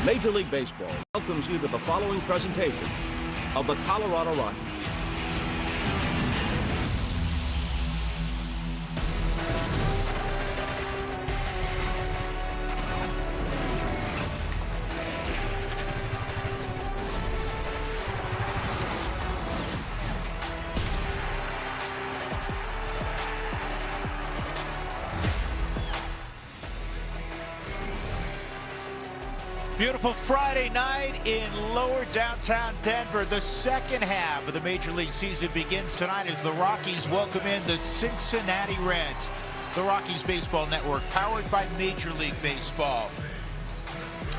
Major League Baseball welcomes you to the following presentation of the Colorado Rockies. Beautiful Friday night in lower downtown Denver. The second half of the Major League season begins tonight as the Rockies welcome in the Cincinnati Reds. The Rockies Baseball Network, powered by Major League Baseball.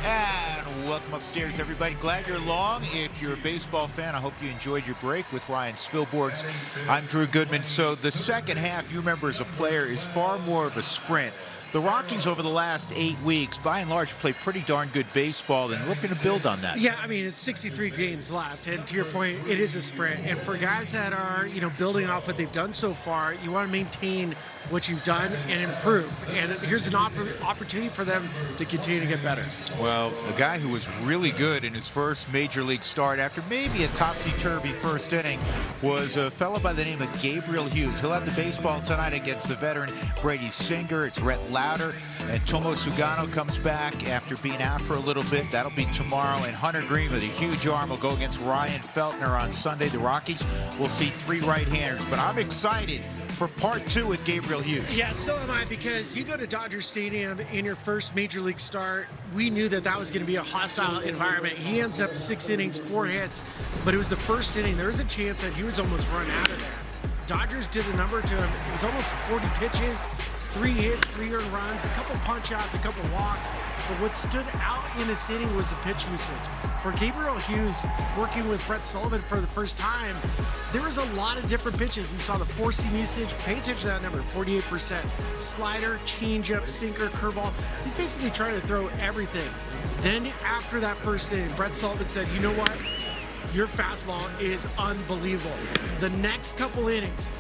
And welcome upstairs, everybody. Glad you're along. If you're a baseball fan, I hope you enjoyed your break with Ryan Spilborghs. I'm Drew Goodman. So the second half, you remember as a player, is far more of a sprint. The Rockies over the last 8 weeks, by and large, play pretty darn good baseball, and looking to build on that. Yeah, I mean, it's 63 games left, and to your point, it is a sprint. And for guys that are, building off what they've done so far, you want to maintain what you've done and improve. And here's an opportunity for them to continue to get better. Well, a guy who was really good in his first Major League start after maybe a topsy-turvy first inning was a fellow by the name of Gabriel Hughes. He'll have the baseball tonight against the veteran Brady Singer. It's Rhett Lauder, and Tomo Sugano comes back after being out for a little bit. That'll be tomorrow. And Hunter Green with a huge arm will go against Ryan Feltner on Sunday. The Rockies will see 3 right-handers. But I'm excited for part 2 with Gabriel Hughes. Yeah, so am I, because you go to Dodger Stadium in your first Major League start, we knew that that was going to be a hostile environment. He ends up 6 innings, 4 hits, but it was the first inning. There was a chance that he was almost run out of there. Dodgers did a number to him. It was almost 40 pitches, 3 hits, 3 earned runs, a couple punch outs, a couple walks. But what stood out in this inning was the pitch usage. For Gabriel Hughes, working with Brett Sullivan for the first time, there was a lot of different pitches. We saw the 4-seam usage. Pay attention to that number, 48%. Slider, changeup, sinker, curveball. He's basically trying to throw everything. Then after that first inning, Brett Sullivan said, you know what? Your fastball is unbelievable. The next couple innings,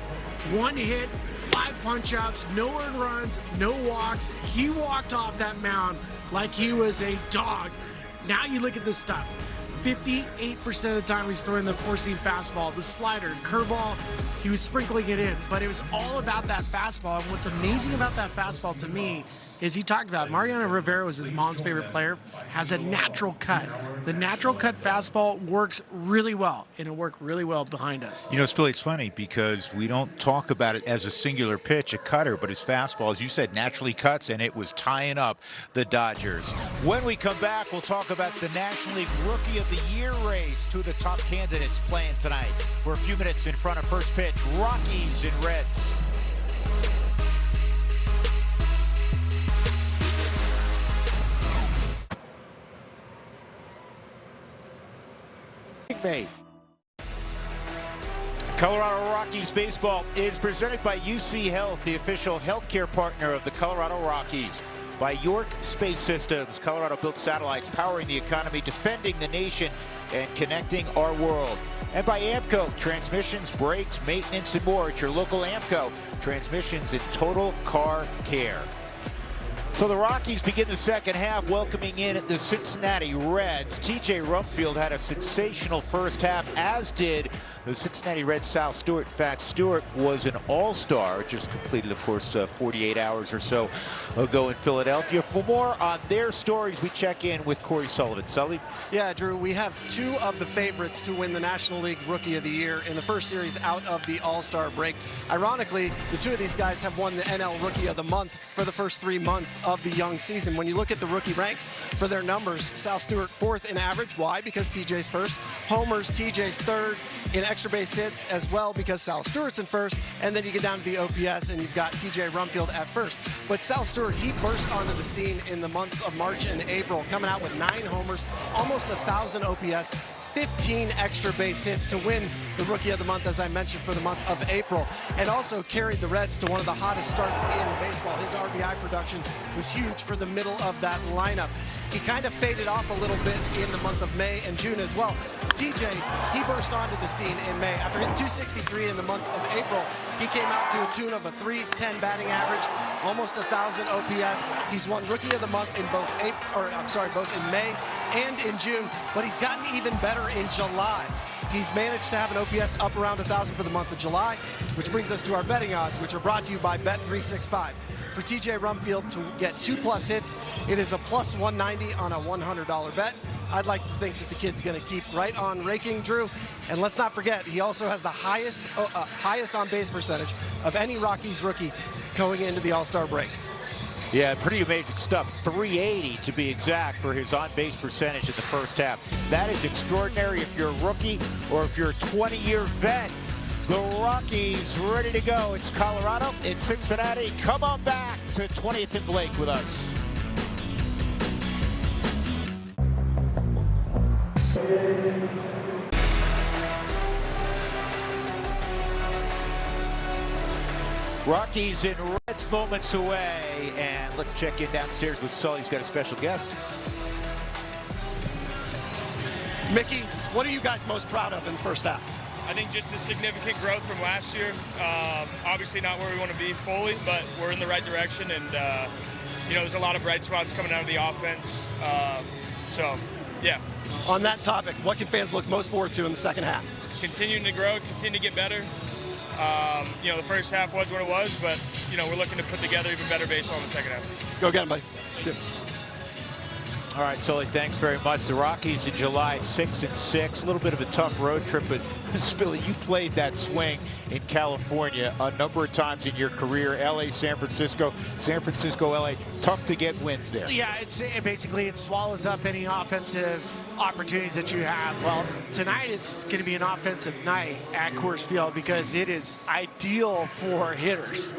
1 hit, 5 punch outs, no earned runs, no walks. He walked off that mound like he was a dog. Now you look at this stuff. 58% of the time he's throwing the 4-seam fastball, the slider, curveball, he was sprinkling it in. But it was all about that fastball. And what's amazing about that fastball to me is he talked about Mariano Rivera was his mom's favorite player, has a natural cut. The natural cut fastball works really well, and it worked really well behind us. Spilly, it's funny because we don't talk about it as a singular pitch, a cutter, but his fastball, as you said, naturally cuts, and it was tying up the Dodgers. When we come back, we'll talk about the National League Rookie of the Year race. 2 of the top candidates playing tonight. We're a few minutes in front of first pitch. Rockies and Reds. May. Colorado Rockies baseball is presented by UC Health, the official healthcare partner of the Colorado Rockies. By York Space Systems, Colorado-built satellites powering the economy, defending the nation, and connecting our world. And by AMCO, transmissions, brakes, maintenance, and more at your local AMCO. Transmissions and total car care. So the Rockies begin the second half welcoming in the Cincinnati Reds. TJ Rumfield had a sensational first half, as did the Cincinnati Reds Sal Stewart. In fact, Stewart was an all-star, just completed, of course, 48 hours or so ago in Philadelphia. For more on their stories, we check in with Corey Sullivan. Sully? Yeah, Drew, we have 2 of the favorites to win the National League Rookie of the Year in the first series out of the All-Star break. Ironically, the 2 of these guys have won the NL Rookie of the Month for the first 3 months of the young season. When you look at the rookie ranks for their numbers, Sal Stewart 4th in average. Why? Because TJ's first. Homers, TJ's 3rd in extra base hits as well, because Sal Stewart's in first. And then you get down to the OPS and you've got TJ Rumfield at first. But Sal Stewart, he burst onto the scene in the months of March and April, coming out with 9 homers, almost 1,000 OPS, 15 extra base hits to win the Rookie of the Month, as I mentioned, for the month of April, and also carried the Reds to one of the hottest starts in baseball. His RBI production was huge for the middle of that lineup. He kind of faded off a little bit in the month of May and June as well. TJ, he burst onto the scene in May. After hitting 263 in the month of April, he came out to a tune of a .310 batting average, almost 1,000 OPS. He's won Rookie of the Month in both both in May and in June, but he's gotten even better in July. He's managed to have an OPS up around 1,000 for the month of July, which brings us to our betting odds, which are brought to you by Bet365. For TJ Rumfield to get 2+ hits, it is a plus 190 on a $100 bet. I'd like to think that the kid's going to keep right on raking, Drew. And let's not forget, he also has the highest on-base percentage of any Rockies rookie going into the All-Star break. Yeah, pretty amazing stuff. 380 to be exact for his on-base percentage in the first half. That is extraordinary if you're a rookie or if you're a 20-year vet. The Rockies ready to go. It's Colorado, it's Cincinnati. Come on back to 20th and Blake with us. Rockies and Reds moments away, and let's check in downstairs with Sully. He's got a special guest. Mickey, what are you guys most proud of in the first half? I think just the significant growth from last year. Obviously not where we want to be fully, but we're in the right direction, and there's a lot of bright spots coming out of the offense. So, yeah. On that topic, what can fans look most forward to in the second half? Continuing to grow, continue to get better. The first half was what it was, but we're looking to put together even better baseball in the second half. Go get him, buddy. See you. All right, Sully, thanks very much. The Rockies in July, 6-6. A little bit of a tough road trip, but Spilly, you played that swing in California a number of times in your career. LA, San Francisco, LA. Tough to get wins there. Yeah, it swallows up any offensive opportunities that you have. Well, tonight it's going to be an offensive night at Coors Field because it is ideal for hitters.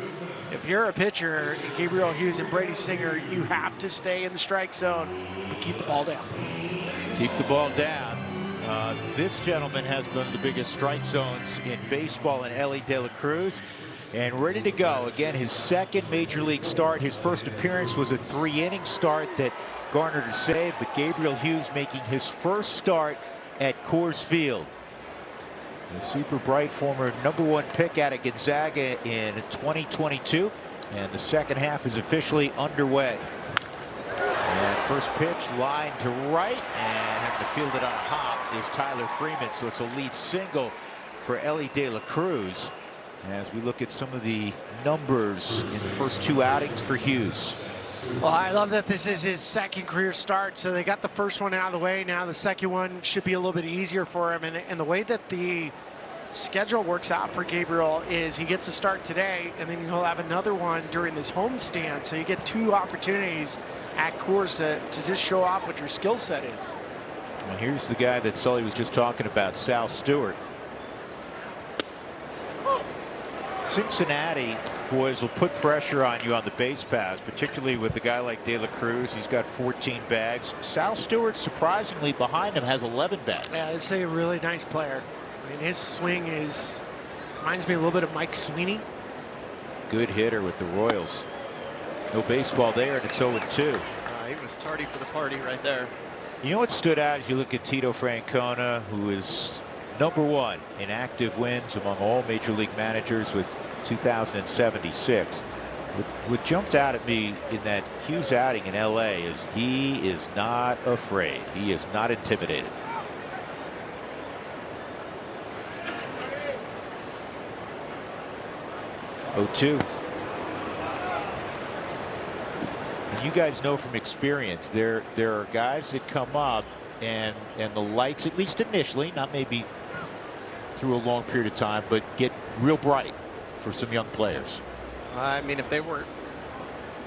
If you're a pitcher, Gabriel Hughes and Brady Singer, you have to stay in the strike zone and keep the ball down. Keep the ball down. This gentleman has one of the biggest strike zones in baseball in Ellie De La Cruz, and ready to go. Again, his second major league start. His first appearance was a 3-inning start that garnered a save, but Gabriel Hughes making his first start at Coors Field. The super bright former #1 pick out of Gonzaga in 2022, and the second half is officially underway. And first pitch line to right, and having to field it on a hop is Tyler Freeman, so it's a lead single for Ellie De La Cruz as we look at some of the numbers in the first two outings for Hughes. Well, I love that this is his second career start, so they got the first one out of the way. Now the second one should be a little bit easier for him, and the way that the schedule works out for Gabriel is he gets a start today, and then he'll have another one during this homestand, so you get two opportunities at Coors to just show off what your skill set is. Well, here's the guy that Sully was just talking about, Sal Stewart. Cincinnati boys will put pressure on you on the base paths, particularly with a guy like De La Cruz. He's got 14 bags. Sal Stewart, surprisingly, behind him has 11 bags. Yeah, this is a really nice player. I mean, his swing reminds me a little bit of Mike Sweeney. Good hitter with the Royals. No baseball there, and it's 0-2. He was tardy for the party right there. You know what stood out as you look at Tito Francona, who is #1 in active wins among all major league managers with 2,076. What jumped out at me in that Hughes outing in LA is he is not afraid. He is not intimidated. (0-2). And you guys know from experience, there are guys that come up and the lights, at least initially, not maybe through a long period of time, but get real bright for some young players. I mean, if they were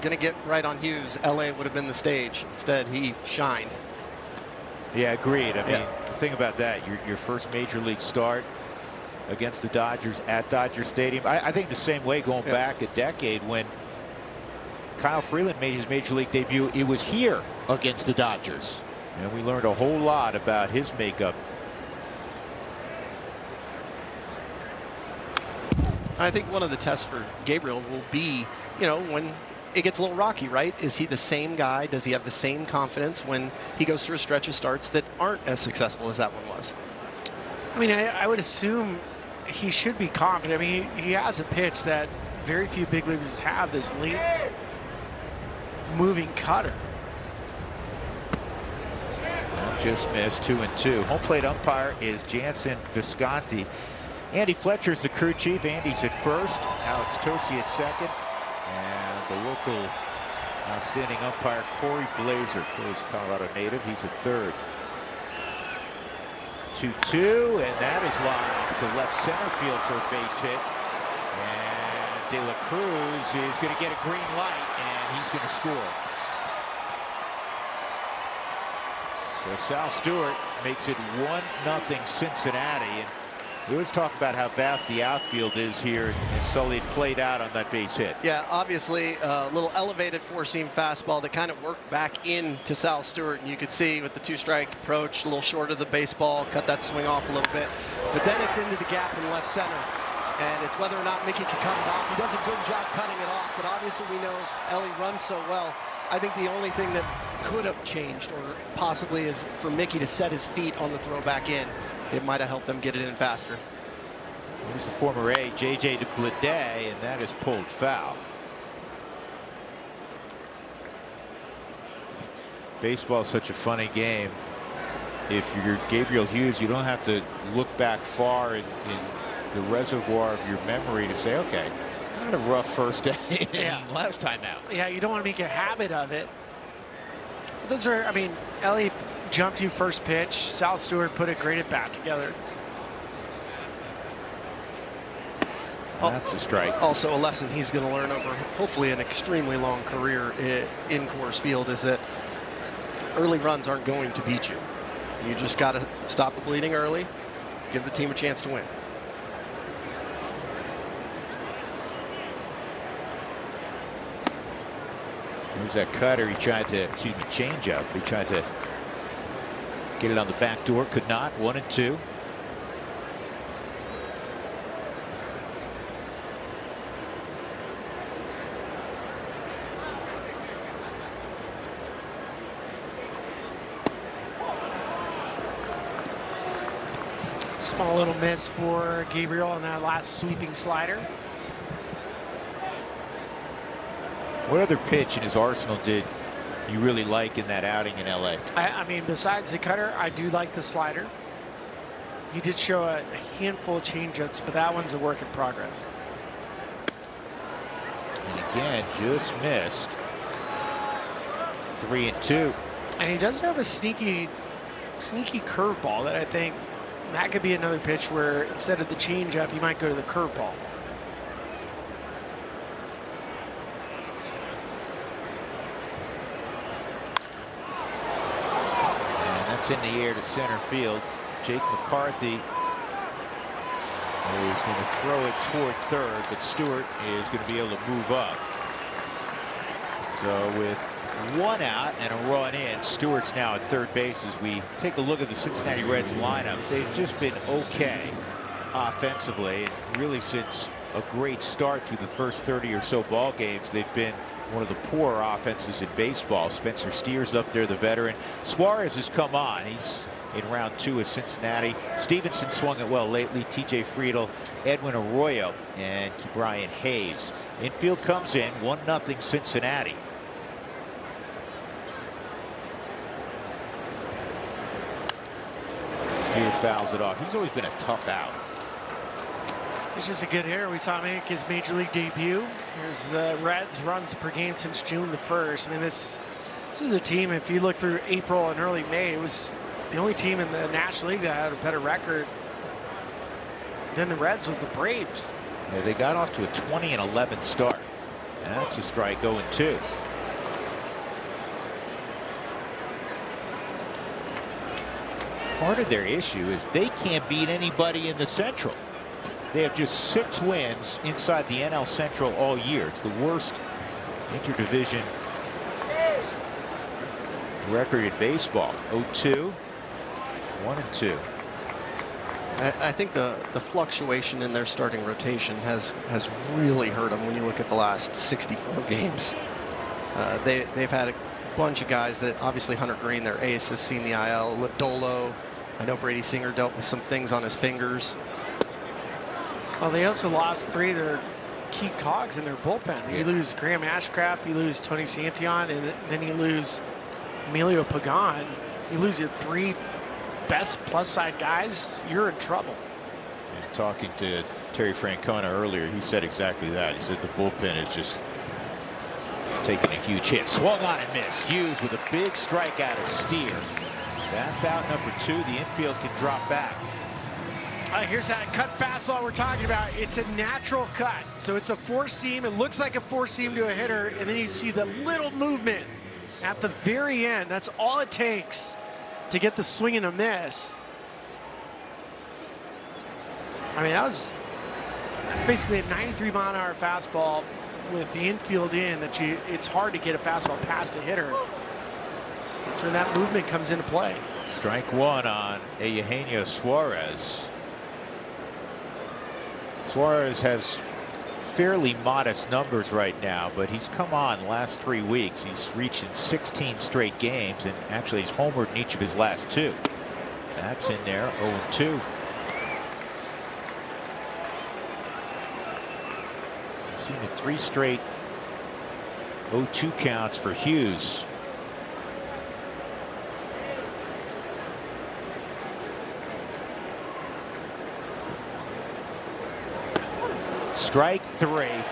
going to get right on Hughes, LA would have been the stage. Instead, he shined. Yeah, agreed. I mean, the thing about that, your first major league start against the Dodgers at Dodger Stadium. I think the same way going back a decade when Kyle Freeland made his major league debut. It was here against the Dodgers, and we learned a whole lot about his makeup. I think one of the tests for Gabriel will be, when it gets a little rocky, right? Is he the same guy? Does he have the same confidence when he goes through a stretch of starts that aren't as successful as that one was? I mean, I would assume he should be confident. I mean, he has a pitch that very few big leaguers have this late moving cutter. Just missed. 2-2. Home plate umpire is Jansen Visconti. Andy Fletcher's the crew chief. Andy's at first. Alex Tosi at second. And the local outstanding umpire Corey Blazer. Corey's a Colorado native. He's at third. 2-2, and that is lined to left center field for a base hit. And De La Cruz is going to get a green light, and he's going to score. So Sal Stewart makes it 1-0 Cincinnati. And we always talk about how vast the outfield is here, and Sully had played out on that base hit. Yeah, obviously a little elevated four-seam fastball that kind of worked back into Sal Stewart, and you could see with the two-strike approach, a little short of the baseball, cut that swing off a little bit. But then it's into the gap in left center, and it's whether or not Mickey can cut it off. He does a good job cutting it off, but obviously we know Ellie runs so well. I think the only thing that could have changed, or possibly, is for Mickey to set his feet on the throw back in. It might have helped them get it in faster. Here's the former A, J.J. DeBladay, and that is pulled foul. Baseball is such a funny game. If you're Gabriel Hughes, you don't have to look back far in the reservoir of your memory to say, okay, I had a rough first day last time out. Yeah, you don't want to make a habit of it. Those are, I mean, Ellie jumped you first pitch. Sal Stewart put a great at bat together. That's a strike. Also a lesson he's going to learn over hopefully an extremely long career in Coors Field is that early runs aren't going to beat you. You just got to stop the bleeding early, give the team a chance to win. There's that cutter. He tried to, change up. He tried to get it on the back door, could not. 1-2. Small little miss for Gabriel on that last sweeping slider. What other pitch in his arsenal did you really like in that outing in LA? I mean, besides the cutter, I do like the slider. He did show a handful of changeups, but that one's a work in progress. And again, just missed. 3-2. And he does have a sneaky curveball that I think that could be another pitch where instead of the changeup, you might go to the curveball. In the air to center field. Jake McCarthy is going to throw it toward third, but Stewart is going to be able to move up. So with one out and a run in, Stewart's now at third base. As we take a look at the Cincinnati Reds lineup, they've just been okay offensively, and really since a great start to the first 30 or so ball games, they've been one of the poorer offenses in baseball. Spencer Steers up there, the veteran. Suarez has come on. He's in round 2 of Cincinnati. Stevenson swung it well lately. TJ Friedel, Edwin Arroyo, and Brian Hayes. Infield comes in 1-0 Cincinnati. Steer fouls it off. He's always been a tough out. He's just a good hitter. We saw him make his major league debut. Here's the Reds runs per game since June the 1st. I mean, this is a team, if you look through April and early May, it was the only team in the National League that had a better record than the Reds was the Braves. Yeah, they got off to a 20-11 start. That's a strike, 0-2. Part of their issue is they can't beat anybody in the Central. They have just 6 wins inside the NL Central all year. It's the worst interdivision record in baseball. 0-2, 1-2. I think the fluctuation in their starting rotation has really hurt them when you look at the last 64 games. They've had a bunch of guys that obviously Hunter Green, their ace, has seen the IL. Lodolo, I know Brady Singer dealt with some things on his fingers. Well, they also lost 3 of their key cogs in their bullpen. You lose Graham Ashcraft, you lose Tony Santillan, and then you lose Emilio Pagan. You lose your 3 best plus side guys, you're in trouble. And talking to Terry Francona earlier, he said exactly that. He said the bullpen is just taking a huge hit. Swung on and missed. Hughes with a big strikeout of Steer. That's out number 2. The infield can drop back. Here's that cut fastball we're talking about. It's a natural cut. So it's a 4-seam. It looks like a 4-seam to a hitter. And then you see the little movement at the very end. That's all it takes to get the swing and a miss. I mean, that's basically a 93-mile-an-hour fastball with the infield in that it's hard to get a fastball past a hitter. That's where that movement comes into play. Strike 1 on Eugenio Suarez. Suarez has fairly modest numbers right now, but he's come on last 3 weeks. He's reached in 16 straight games, and actually he's homered in each of his last 2. That's in there, 0-2. Seen the 3 straight 0-2 counts for Hughes. Strike 3,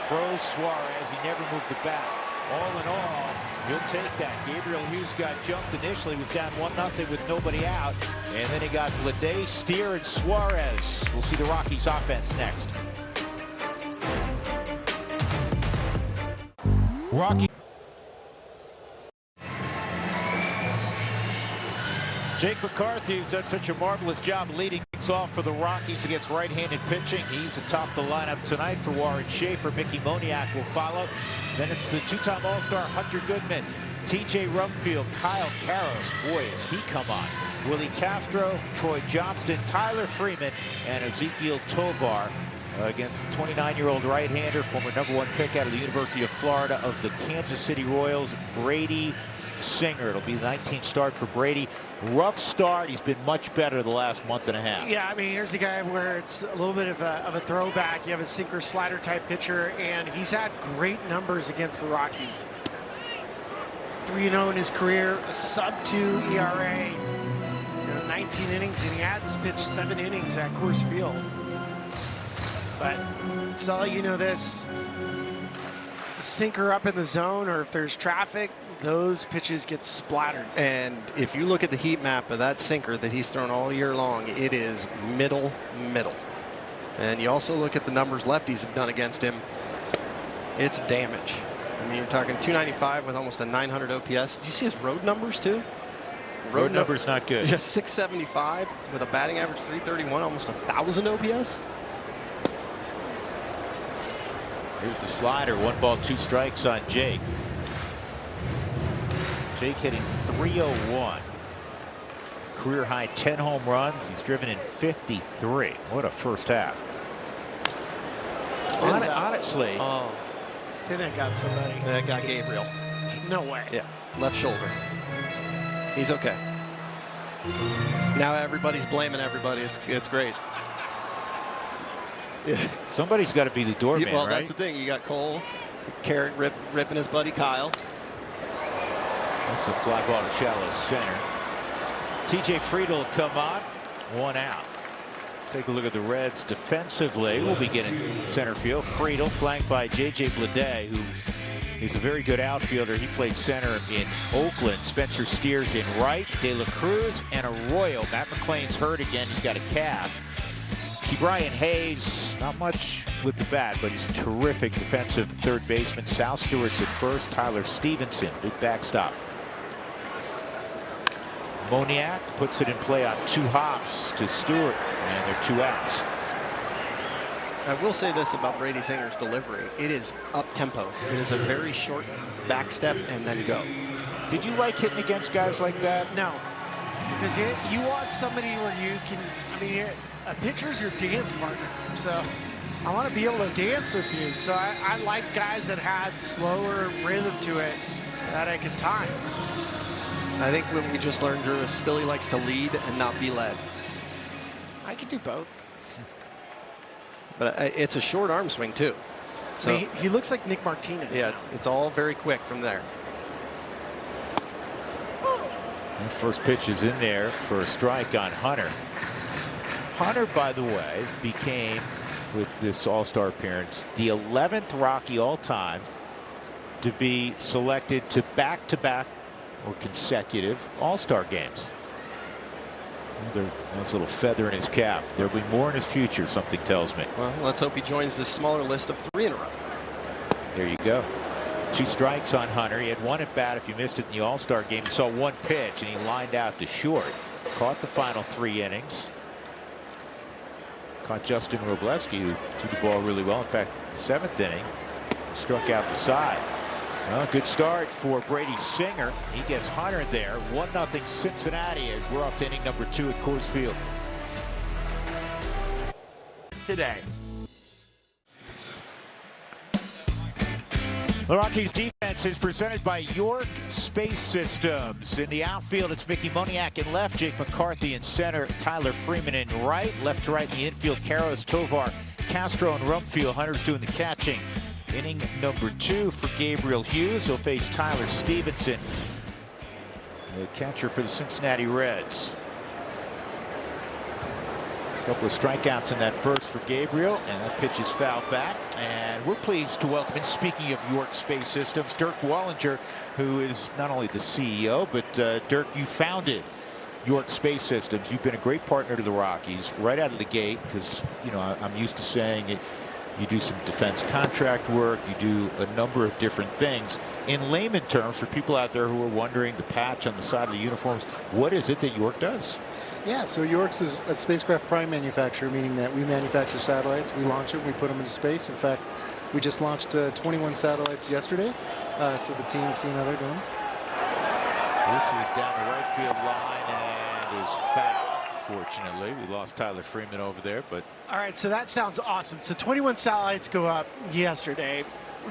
froze Suarez. He never moved the bat. All in all, he'll take that. Gabriel Hughes got jumped initially, was down 1-0 with nobody out, and then he got Blade, Steer, and Suarez. We'll see the Rockies offense next. Rocky. Jake McCarthy has done such a marvelous job leading things off for the Rockies against right-handed pitching. He's atop the lineup tonight for Warren Schaefer. Mickey Moniak will follow. Then it's the 2-time All-Star Hunter Goodman, T.J. Rumfield, Kyle Karros. Boy, has he come on. Willie Castro, Troy Johnston, Tyler Freeman, and Ezekiel Tovar against the 29-year-old right-hander, former #1 pick out of the University of Florida of the Kansas City Royals, Brady Singer. It'll be the 19th start for Brady. Rough start. He's been much better the last month and a half. Yeah, I mean, here's a guy where it's a little bit of a throwback. You have a sinker slider type pitcher, and he's had great numbers against the Rockies. 3-0 in his career, a sub-2 ERA, 19 innings, and he has pitched 7 innings at Coors Field. But Sully, you know this, sinker up in the zone, or if there's traffic, those pitches get splattered. And if you look at the heat map of that sinker that he's thrown all year long, it is middle. And you also look at the numbers lefties have done against him. It's damage. I mean, you're talking 295 with almost a 900 OPS. Do you see his road numbers too? Road numbers not good. Yeah, 675 with a batting average 331, almost 1,000 OPS. Here's the slider. 1 ball, 2 strikes on Jake. Jake hitting .301. Career high 10 home runs. He's driven in 53. What a first half. Honestly. Oh, then I got somebody. That got Gabriel. No way. Yeah, left shoulder. He's okay. Now everybody's blaming everybody. It's great. Yeah. Somebody's got to be the doorman, well, right? that's the thing. You got Cole, Carrot ripping his buddy Kyle. That's a fly ball to shallow center. T.J. Friedel come on. 1 out. Take a look at the Reds defensively. We'll begin in center field. Friedel flanked by J.J. Blade, who is a very good outfielder. He played center in Oakland. Spencer Steers in right. De La Cruz and Arroyo. Matt McLean's hurt again. He's got a calf. Brian Hayes, not much with the bat, but he's a terrific defensive third baseman. Sal Stewart's at first. Tyler Stevenson, big backstop. Moniak puts it in play on 2 hops to Stewart, and they're 2 outs. I will say this about Brady Singer's delivery. It is up-tempo. It is a very short back step and then go. Did you like hitting against guys like that? No, because you want somebody where you can, I mean, a pitcher's your dance partner, so I want to be able to dance with you. So I like guys that had slower rhythm to it that I could time. I think what we just learned, Drew, is Spilly likes to lead and not be led. I can do both. But it's a short arm swing too. So he looks like Nick Martinez. yeah, it's all very quick from there. The first pitch is in there for a strike on Hunter. Hunter, by the way, became, with this All-Star appearance, the 11th Rocky all-time to be selected to back-to-back or consecutive All-Star games. Another nice little feather in his cap. There'll be more in his future, something tells me. Well, let's hope he joins this smaller list of 3 in a row. There you go. 2 strikes on Hunter. He had 1 at bat. If you missed it in the All-Star game, you saw 1 pitch, and he lined out to short. Caught the final 3 innings. Caught Justin Robleski, who threw the ball really well. In fact, the 7th inning, struck out the side. Well, good start for Brady Singer. He gets Hunter there. 1-0 Cincinnati as we're off to inning number 2 at Coors Field. Today. The Rockies defense is presented by York Space Systems. In the outfield, it's Mickey Moniak in left, Jake McCarthy in center, Tyler Freeman in right. Left to right in the infield, Karros, Tovar, Castro, and Rumfield. Hunter's doing the catching. Inning number 2 for Gabriel Hughes. He'll face Tyler Stevenson, the catcher for the Cincinnati Reds. A couple of strikeouts in that first for Gabriel, and that pitch is fouled back. And we're pleased to welcome in, speaking of York Space Systems, Dirk Wallinger, who is not only the CEO, but Dirk, you founded York Space Systems. You've been a great partner to the Rockies right out of the gate, because, you know, I'm used to saying it. You do some defense contract work. You do a number of different things. In layman terms, for people out there who are wondering, the patch on the side of the uniforms, what is it that York does? Yeah, so York's is a spacecraft prime manufacturer, meaning that we manufacture satellites, we launch them, we put them into space. In fact, we just launched 21 satellites yesterday, so the team's seen how they're doing. This is down the right field line and is foul. Fortunately, we lost Tyler Freeman over there, but All right, so that sounds awesome. So 21 satellites go up yesterday.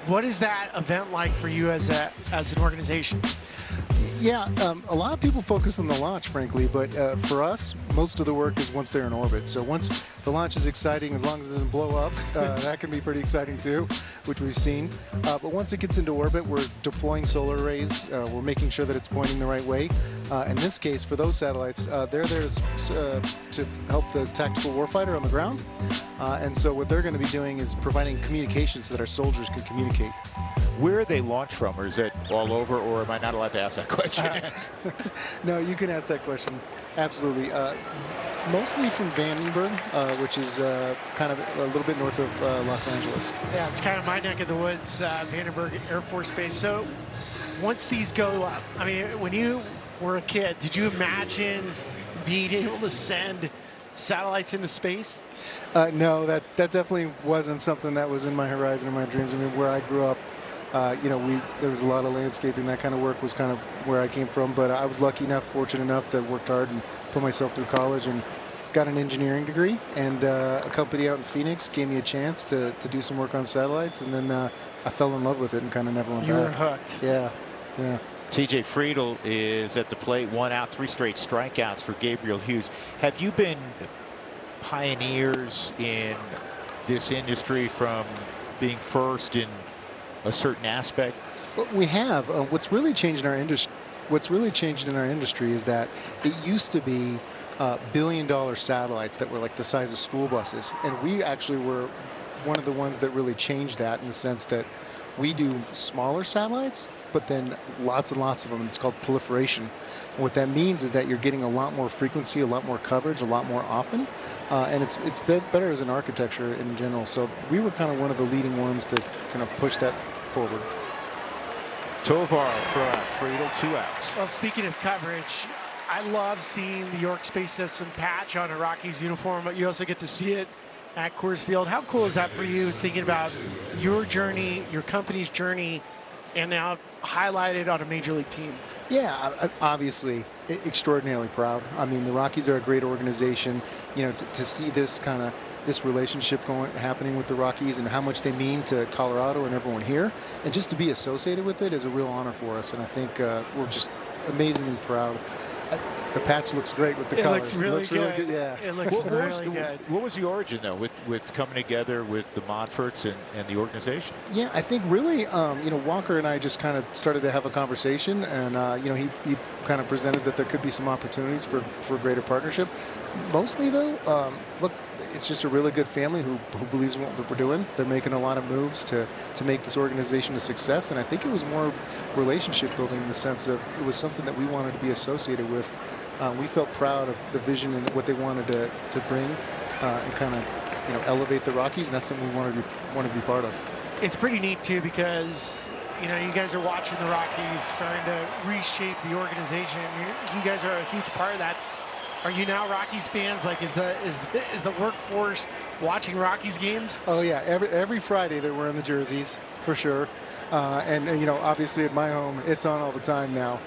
What is that event like for you as an organization? Yeah, a lot of people focus on the launch, frankly, but for us, most of the work is once they're in orbit. So once the launch is exciting, as long as it doesn't blow up, that can be pretty exciting too, which we've seen. But once it gets into orbit, we're deploying solar arrays. We're making sure that it's pointing the right way. In this case, for those satellites, they're there to help the tactical warfighter on the ground. And so what they're going to be doing is providing communications so that our soldiers can communicate. where are they launched from, or is it all over, or am I not allowed to ask that question? No, you can ask that question. Absolutely. Mostly from Vandenberg, which is kind of a little bit north of Los Angeles. Yeah, it's kind of my neck of the woods, Vandenberg Air Force Base. So once these go up, I mean, when you were a kid, did you imagine being able to send satellites into space? No, that definitely wasn't something that was in my horizon, in my dreams. I mean, where I grew up, there was a lot of landscaping. That kind of work was kind of where I came from. But I was lucky enough, fortunate enough, that worked hard and put myself through college and got an engineering degree. And a company out in Phoenix gave me a chance to do some work on satellites. And then I fell in love with it and kind of never went back. You were hooked. Yeah, yeah. TJ Friedel is at the plate, 1 out, 3 straight strikeouts for Gabriel Hughes. Have you been pioneers in this industry from being first in a certain aspect? Well, we have. What's really changed in our industry? What's really changed in our industry is that it used to be billion-dollar satellites that were like the size of school buses, and we actually were one of the ones that really changed that, in the sense that we do smaller satellites, but then lots and lots of them. It's called proliferation. And what that means is that you're getting a lot more frequency, a lot more coverage, a lot more often, and it's better as an architecture in general. So we were kind of one of the leading ones to kind of push that forward. Tovar throw out, Friedel 2 outs. Well, speaking of coverage, I love seeing the York Space System patch on a Rockies uniform, but you also get to see it at Coors Field. How cool is that for you, thinking about your journey, your company's journey, and now highlighted on a major league team? Yeah, obviously extraordinarily proud. I mean, the Rockies are a great organization. You know, to see this kind of relationship happening with the Rockies and how much they mean to Colorado and everyone here, and just to be associated with it is a real honor for us. And I think we're just amazingly proud. The patch looks great with the It colors. looks really good. Yeah. It looks really good. What was the origin, though, with coming together with the Montforts and the organization? Yeah, I think really, Walker and I just kind of started to have a conversation, and he kind of presented that there could be some opportunities for greater partnership. Mostly, though, look, it's just a really good family who believes in what we're doing. They're making a lot of moves to make this organization a success, and I think it was more relationship building in the sense of it was something that we wanted to be associated with. We felt proud of the vision and what they wanted to bring and kind of elevate the Rockies, and that's something we want to be part of. It's pretty neat too because you guys are watching the Rockies starting to reshape the organization. You guys are a huge part of that. Are you now Rockies fans? Like, is the workforce watching Rockies games? Oh yeah, every Friday they're wearing the jerseys for sure, and obviously at my home it's on all the time now.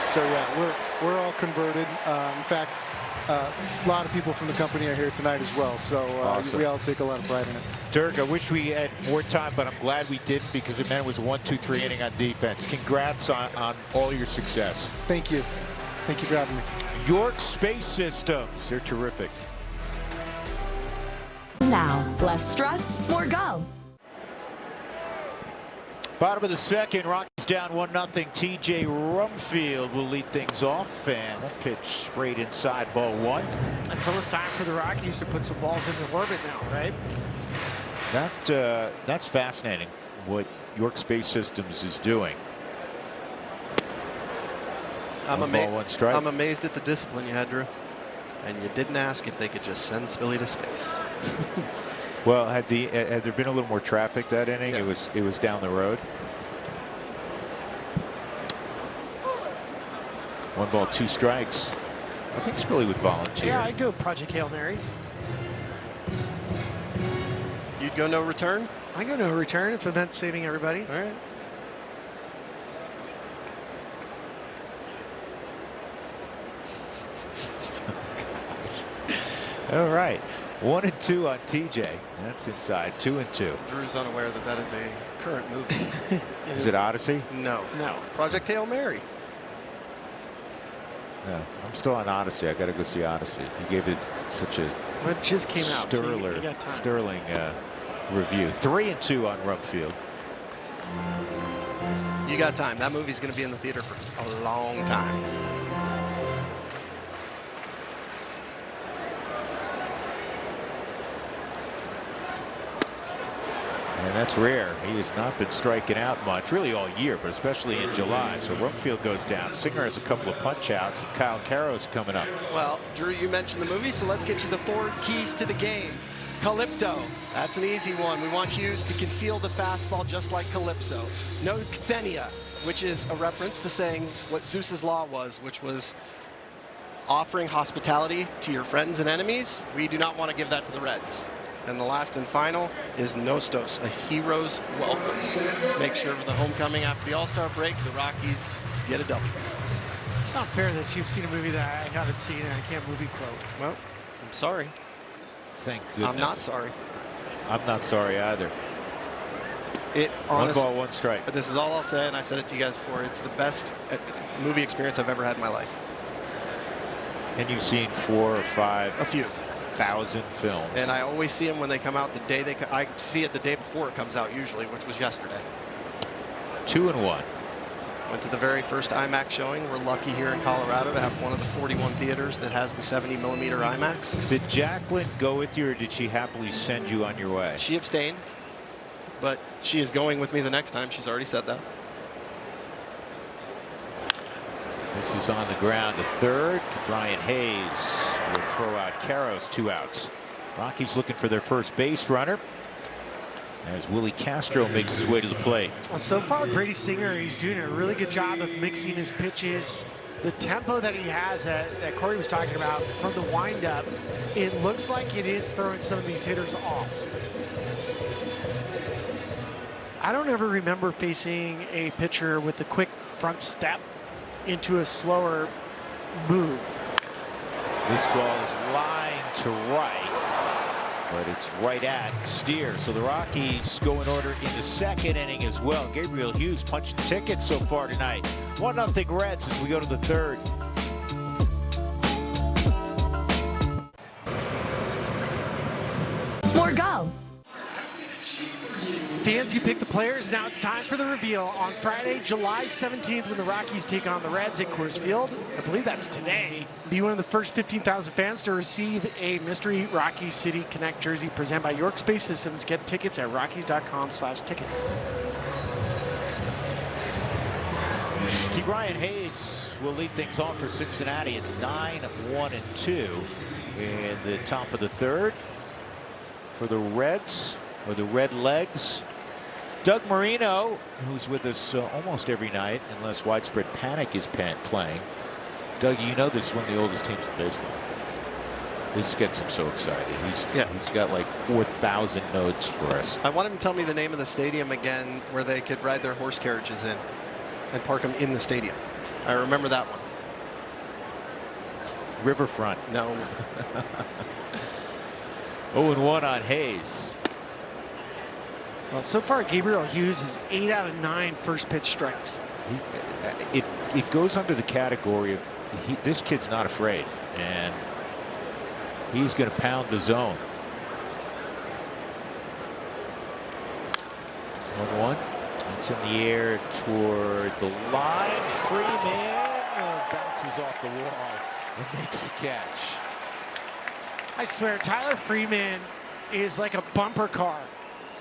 So yeah, we're all converted. In fact, a lot of people from the company are here tonight as well. So Awesome. we all take a lot of pride in it. Dirk, I wish we had more time, but I'm glad we didn't because it meant it was a 1-2-3 inning on defense. Congrats on all your success. Thank you. Thank you for having me. York Space Systems, they're terrific. Now, less stress, more go. Bottom of the second, Rockies down 1-0. TJ Rumfield will lead things off, and that pitch sprayed inside, ball one. It's almost time for the Rockies to put some balls into orbit now, right? That's fascinating what York Space Systems is doing. I'm one strike. amazed at the discipline you had, Drew. And you didn't ask if they could just send Spilly to space. Well, had there been a little more traffic that inning, Yeah. it was down the road. 1 ball, 2 strikes. I think Spilly would volunteer. Yeah, I'd go Project Hail Mary. You'd go no return? I go no return if it meant saving everybody. All right. All right, 1 and 2 on TJ. That's inside. 2 and 2. Drew's unaware that that is a current movie. Is it Odyssey? No. No. Project Hail Mary. No, I'm still on Odyssey. I got to go see Odyssey. You gave it such a Well, it just came out. So you got time. sterling review. 3 and 2 on Rumfield. You got time. That movie's going to be in the theater for a long time. And that's rare. He has not been striking out much, really all year, but especially in July. So Rumfield goes down. Singer has a couple of punch outs, and Kyle Caro's coming up. Well, Drew, you mentioned the movie, so let's get you the 4 keys to the game. Calypto, that's an easy one. We want Hughes to conceal the fastball just like Calypso. No Xenia, which is a reference to saying what Zeus's law was, which was offering hospitality to your friends and enemies. We do not want to give that to the Reds. And the last and final is Nostos, a hero's welcome. Let's make sure for the homecoming after the All-Star break, the Rockies get a W. It's not fair that you've seen a movie that I haven't seen and I can't movie quote. Well, I'm sorry. Thank goodness. I'm not sorry. I'm not sorry either. It 1 honestly, ball, 1 strike. but this is all I'll say, and I said it to you guys before. It's the best movie experience I've ever had in my life. And you've seen 4 or 5 A few. thousand films. And I always see them when they come out the day they. I see it the day before it comes out usually, which was yesterday. 2 and 1. Went to the very first IMAX showing. We're lucky here in Colorado to have one of the 41 theaters that has the 70mm IMAX. Did Jacqueline go with you, or did she happily send you on your way? She abstained, but she is going with me the next time. She's already said that. This is on the ground to third. Brian Hayes will throw out Caros, 2 outs. Rockies looking for their first base runner as Willie Castro makes his way to the plate. Well, so far, Brady Singer, he's doing a really good job of mixing his pitches. The tempo that he has that Corey was talking about from the windup, it looks like it is throwing some of these hitters off. I don't ever remember facing a pitcher with the quick front step into a slower move. This ball is lined to right. but it's right at Steer. So the Rockies go in order in the second inning as well. Gabriel Hughes punching tickets so far tonight. 1-0 Reds as we go to the third. More go. Fans, you pick the players. Now it's time for the reveal on Friday, July 17th, when the Rockies take on the Reds at Coors Field. I believe that's today. Be one of the first 15,000 fans to receive a mystery Rocky City Connect jersey presented by York Space Systems. Get tickets at rockies.com/tickets. Brian Hayes will lead things off for Cincinnati. It's 9-1-2 in the top of the third for the Reds, or the Red Legs. Doug Marino, who's with us almost every night, unless widespread panic is playing. Doug, you know this is one of the oldest teams in baseball. This gets him so excited. He's got like 4,000 notes for us. I want him to tell me the name of the stadium again where they could ride their horse carriages in and park them in the stadium. I remember that one. Riverfront. No. 0-1 on Hayes. Well, so far, Gabriel Hughes is 8 out of 9 first pitch strikes. It goes under the category of this kid's not afraid, and he's going to pound the zone. 1-1. It's in the air toward the line. Freeman bounces off the wall and makes the catch. I swear, Tyler Freeman is like a bumper car.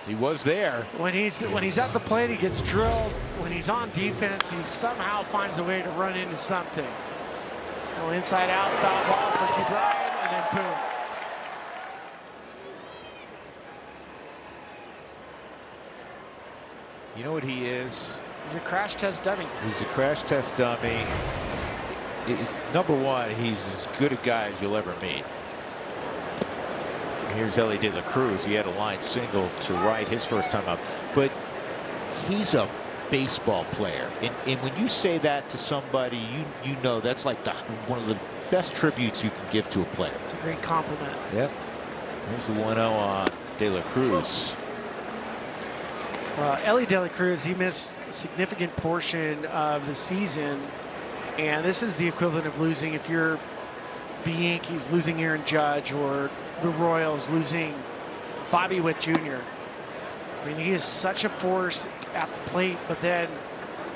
He was there. When he's at the plate, he gets drilled. When he's on defense, he somehow finds a way to run into something. Go inside out, foul ball for Key Bryant, and then boom. You know what he is? He's a crash test dummy. He's a crash test dummy. Number one, he's as good a guy as you'll ever meet. Here's Ellie De La Cruz. He had a line single to right his first time up. But he's a baseball player. And when you say that to somebody, you know that's like one of the best tributes you can give to a player. It's a great compliment. Yep. Here's the 1-0 on De La Cruz. Ellie De La Cruz, he missed a significant portion of the season. And this is the equivalent of losing, if you're the Yankees losing Aaron Judge, or the Royals losing Bobby Witt Jr. I mean, he is such a force at the plate, but then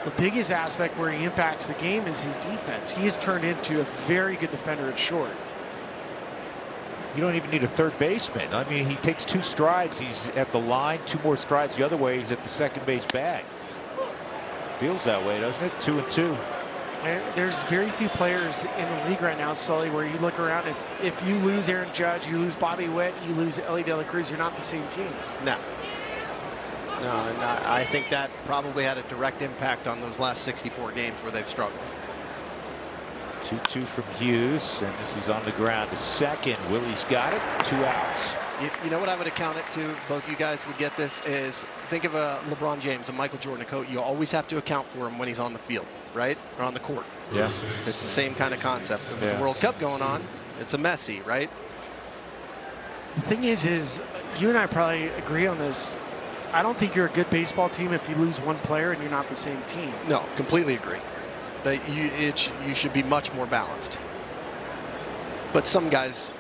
the biggest aspect where he impacts the game is his defense. He has turned into a very good defender at short. You don't even need a third baseman. I mean, he takes 2 strides, he's at the line, 2 more strides the other way, he's at the second base bag. Feels that way, doesn't it? 2-2. And there's very few players in the league right now, Sully, where you look around, if you lose Aaron Judge, you lose Bobby Witt, you lose Ellie De La Cruz, you're not the same team. No, and I think that probably had a direct impact on those last 64 games where they've struggled. 2-2 from Hughes, and this is on the ground to second. Willie's got it. 2 outs. You know what I would account it to, both you guys would get this, is think of a LeBron James, a Michael Jordan, a coach. You always have to account for him when he's on the field, right? Or on the court. Yeah. It's the same kind of concept. With the World Cup going on, it's a messy, right? The thing is you and I probably agree on this. I don't think you're a good baseball team if you lose one player and you're not the same team. No, completely agree. That you should be much more balanced. But some guys,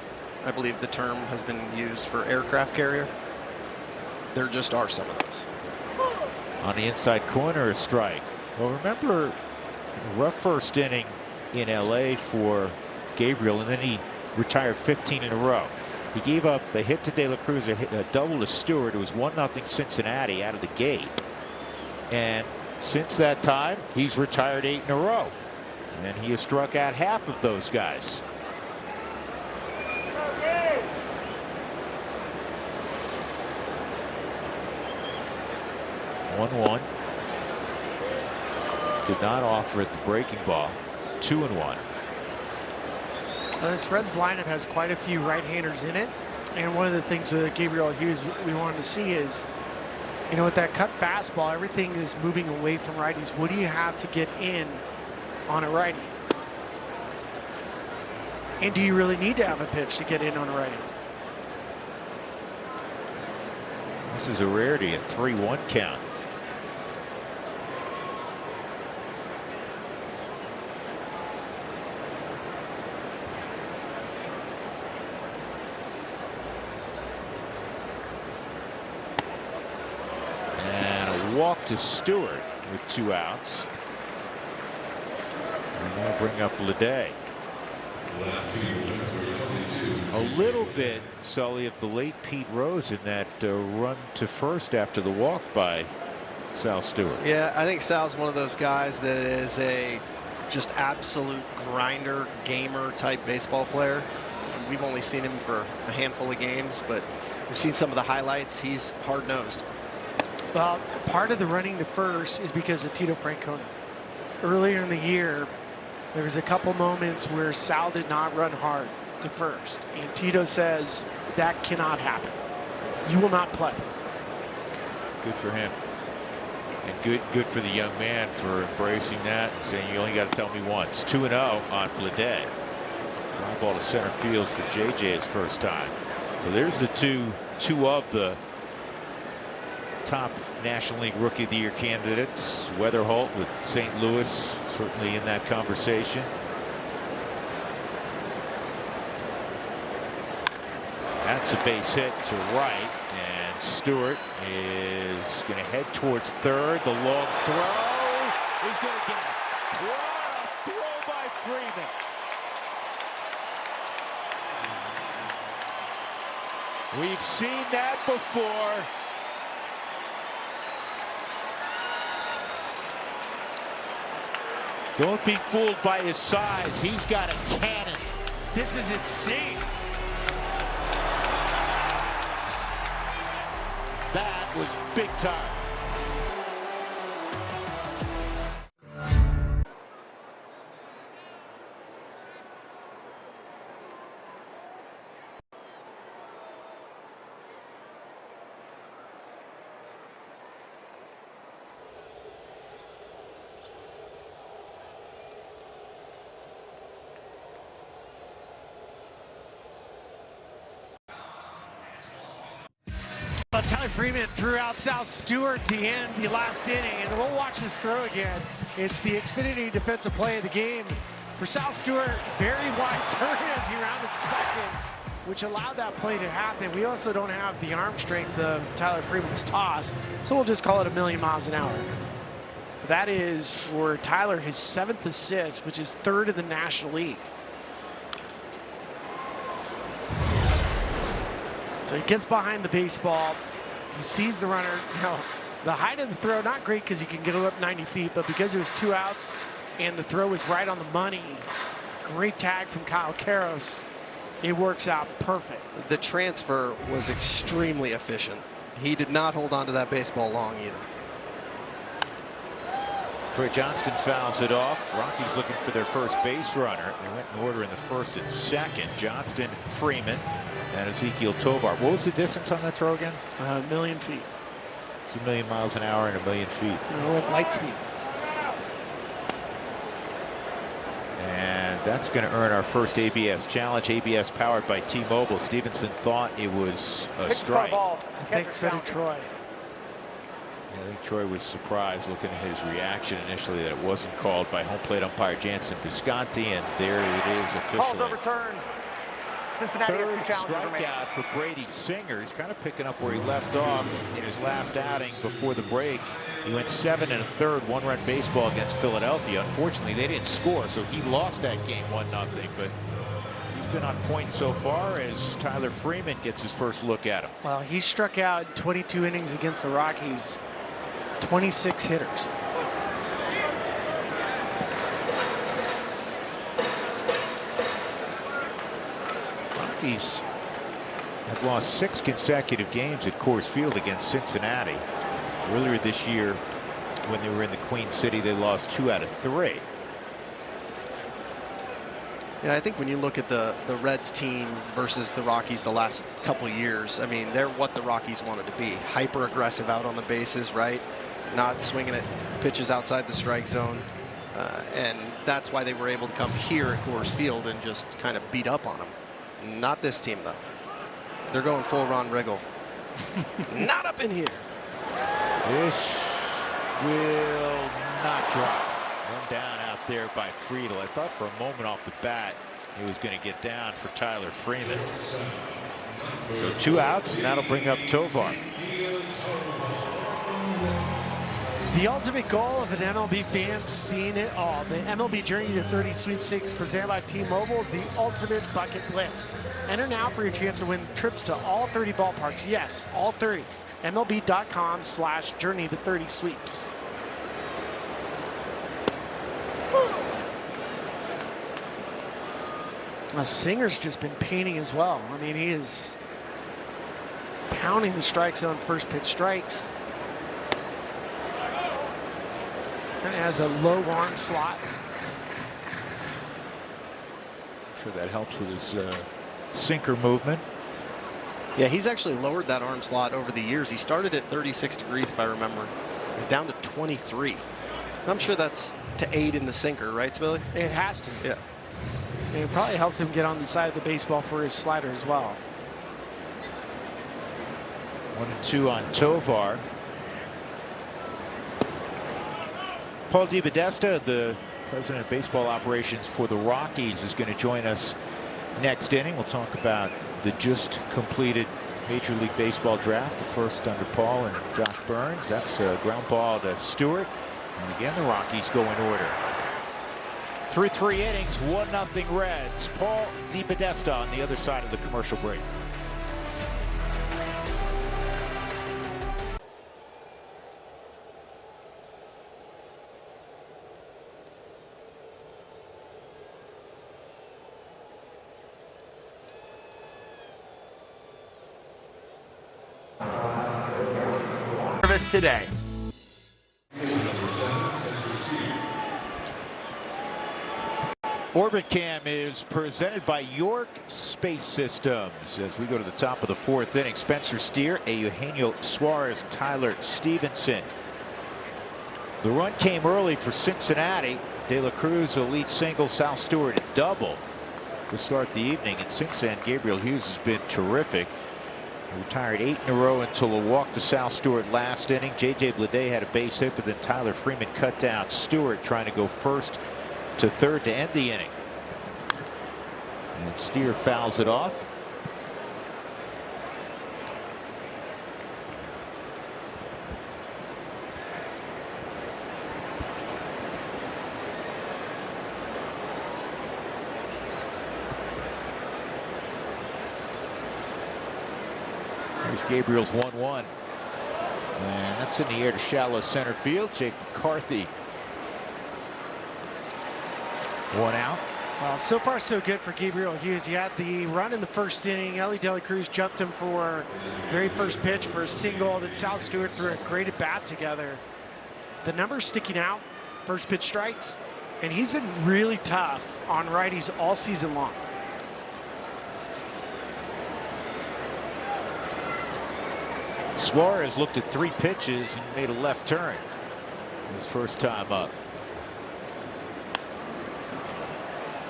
I believe the term has been used for aircraft carrier. There just are some of those. On the inside corner, a strike. Well, remember, rough first inning in LA for Gabriel, and then he retired 15 in a row. He gave up a hit to De La Cruz, a double to Stewart. It was 1-0 Cincinnati out of the gate. And since that time, he's retired 8 in a row. And he has struck out half of those guys. Okay. 1-1. Did not offer it the breaking ball. 2-1. This Reds lineup has quite a few right-handers in it. And one of the things with Gabriel Hughes we wanted to see is, you know, with that cut fastball, everything is moving away from righties. What do you have to get in on a righty? And do you really need to have a pitch to get in on a righty? This is a rarity, a 3-1 count. And a walk to Stewart with 2 outs. And they'll bring up Leday. A little bit, Sully, of the late Pete Rose in that run to first after the walk by Sal Stewart. Yeah, I think Sal's one of those guys that is a just absolute grinder, gamer type baseball player. We've only seen him for a handful of games, but we've seen some of the highlights. He's hard-nosed. Well, part of the running to first is because of Tito Francona. Earlier in the year, there was a couple moments where Sal did not run hard to first, and Tito says that cannot happen. You will not play. Good for him, and good for the young man for embracing that and saying you only got to tell me once. 2-0 on Bleday. Fly ball to center field for JJ his first time. So there's the two of the top National League Rookie of the Year candidates. Weatherholt with St. Louis certainly in that conversation. That's a base hit to right, and Stewart is going to head towards third. The long throw is going to get it. What a throw by Freeman. We've seen that before. Don't be fooled by his size. He's got a cannon. This is insane. That was big time. Tyler Freeman threw out Sal Stewart to end the last inning, and we'll watch this throw again. It's the Xfinity defensive play of the game for Sal Stewart. Very wide turn as he rounded second, which allowed that play to happen. We also don't have the arm strength of Tyler Freeman's toss, so we'll just call it 1,000,000 miles an hour. That is for Tyler his 7th assist, which is 3rd in the National League. So he gets behind the baseball. He sees the runner. Now, the height of the throw, not great because you can get it up 90 feet, but because it was 2 outs and the throw was right on the money, great tag from Kyle Karros. It works out perfect. The transfer was extremely efficient. He did not hold on to that baseball long either. Troy Johnston fouls it off. Rockies looking for their first base runner. They went in order in the first and second. Johnston, Freeman, and Ezekiel Tovar. What was the distance on that throw again? 1,000,000 feet. 2,000,000 miles an hour and 1,000,000 feet. Light speed. And that's going to earn our first ABS challenge. ABS powered by T-Mobile. Stevenson thought it was a strike. I think so did Troy. I think Troy was surprised looking at his reaction initially that it wasn't called by home plate umpire Jansen Visconti, and there it is officially. Overturned. Cincinnati has 2 Third challenges remaining. strikeout for Brady Singer. He's kind of picking up where he left off in his last outing before the break. He went 7 1/3 1-run baseball against Philadelphia. Unfortunately, they didn't score, so he lost that game 1-0. But he's been on point so far as Tyler Freeman gets his first look at him. Well, he struck out in 22 innings against the Rockies. 26 hitters. Rockies have lost 6 consecutive games at Coors Field against Cincinnati. Earlier this year, when they were in the Queen City, they lost 2 out of 3. Yeah, I think when you look at the Reds team versus the Rockies the last couple years, I mean, they're what the Rockies wanted to be. Hyper aggressive out on the bases, right? Not swinging at pitches outside the strike zone. And that's why they were able to come here at Coors Field and just kind of beat up on them. Not this team, though. They're going full Ron Riggle. Not up in here. This will not drop. One down out there by Friedel. I thought for a moment off the bat he was going to get down for Tyler Freeman. So 2 outs, and that'll bring up Tovar. The ultimate goal of an MLB fan, seeing it all. The MLB Journey to 30 Sweepstakes presented by T-Mobile is the ultimate bucket list. Enter now for your chance to win trips to all 30 ballparks. Yes, all 30. MLB.com/journey to 30 sweeps. Singer's just been painting as well. I mean, he is pounding the strike zone, first pitch strikes. And has a low arm slot. I'm sure that helps with his sinker movement. Yeah, he's actually lowered that arm slot over the years. He started at 36 degrees, if I remember. He's down to 23. I'm sure that's to aid in the sinker, right, Sbilly? It has to. Yeah. And it probably helps him get on the side of the baseball for his slider as well. 1-2 on Tovar. Paul DiBodesta, the president of baseball operations for the Rockies, is going to join us next inning. We'll talk about the just completed Major League Baseball draft, the first under Paul and Josh Burns. That's a ground ball to Stewart. And again, the Rockies go in order. Through 3 innings, 1-0 Reds. Paul DiBodesta on the other side of the commercial break. Today. Orbit Cam is presented by York Space Systems. As we go to the top of the 4th inning, Spencer Steer, Eugenio Suarez, Tyler Stevenson. The run came early for Cincinnati. De La Cruz, a lead single, Sal Stewart, a double to start the evening. And since then, Gabriel Hughes has been terrific. He retired 8 in a row until a walk to Sal Stewart last inning. J.J. Bleday had a base hit, but then Tyler Freeman cut down Stewart, trying to go first to third to end the inning. And Steer fouls it off. Here's Gabriel's 1-1. And that's in the air to shallow center field. Jake McCarthy. 1 out. Well, so far so good for Gabriel Hughes. He had the run in the first inning. Ellie De La Cruz jumped him for very first pitch for a single. Then Sal Stewart threw a great at bat together. The numbers sticking out, first pitch strikes, and he's been really tough on righties all season long. Suarez looked at 3 pitches and made a left turn his first time up.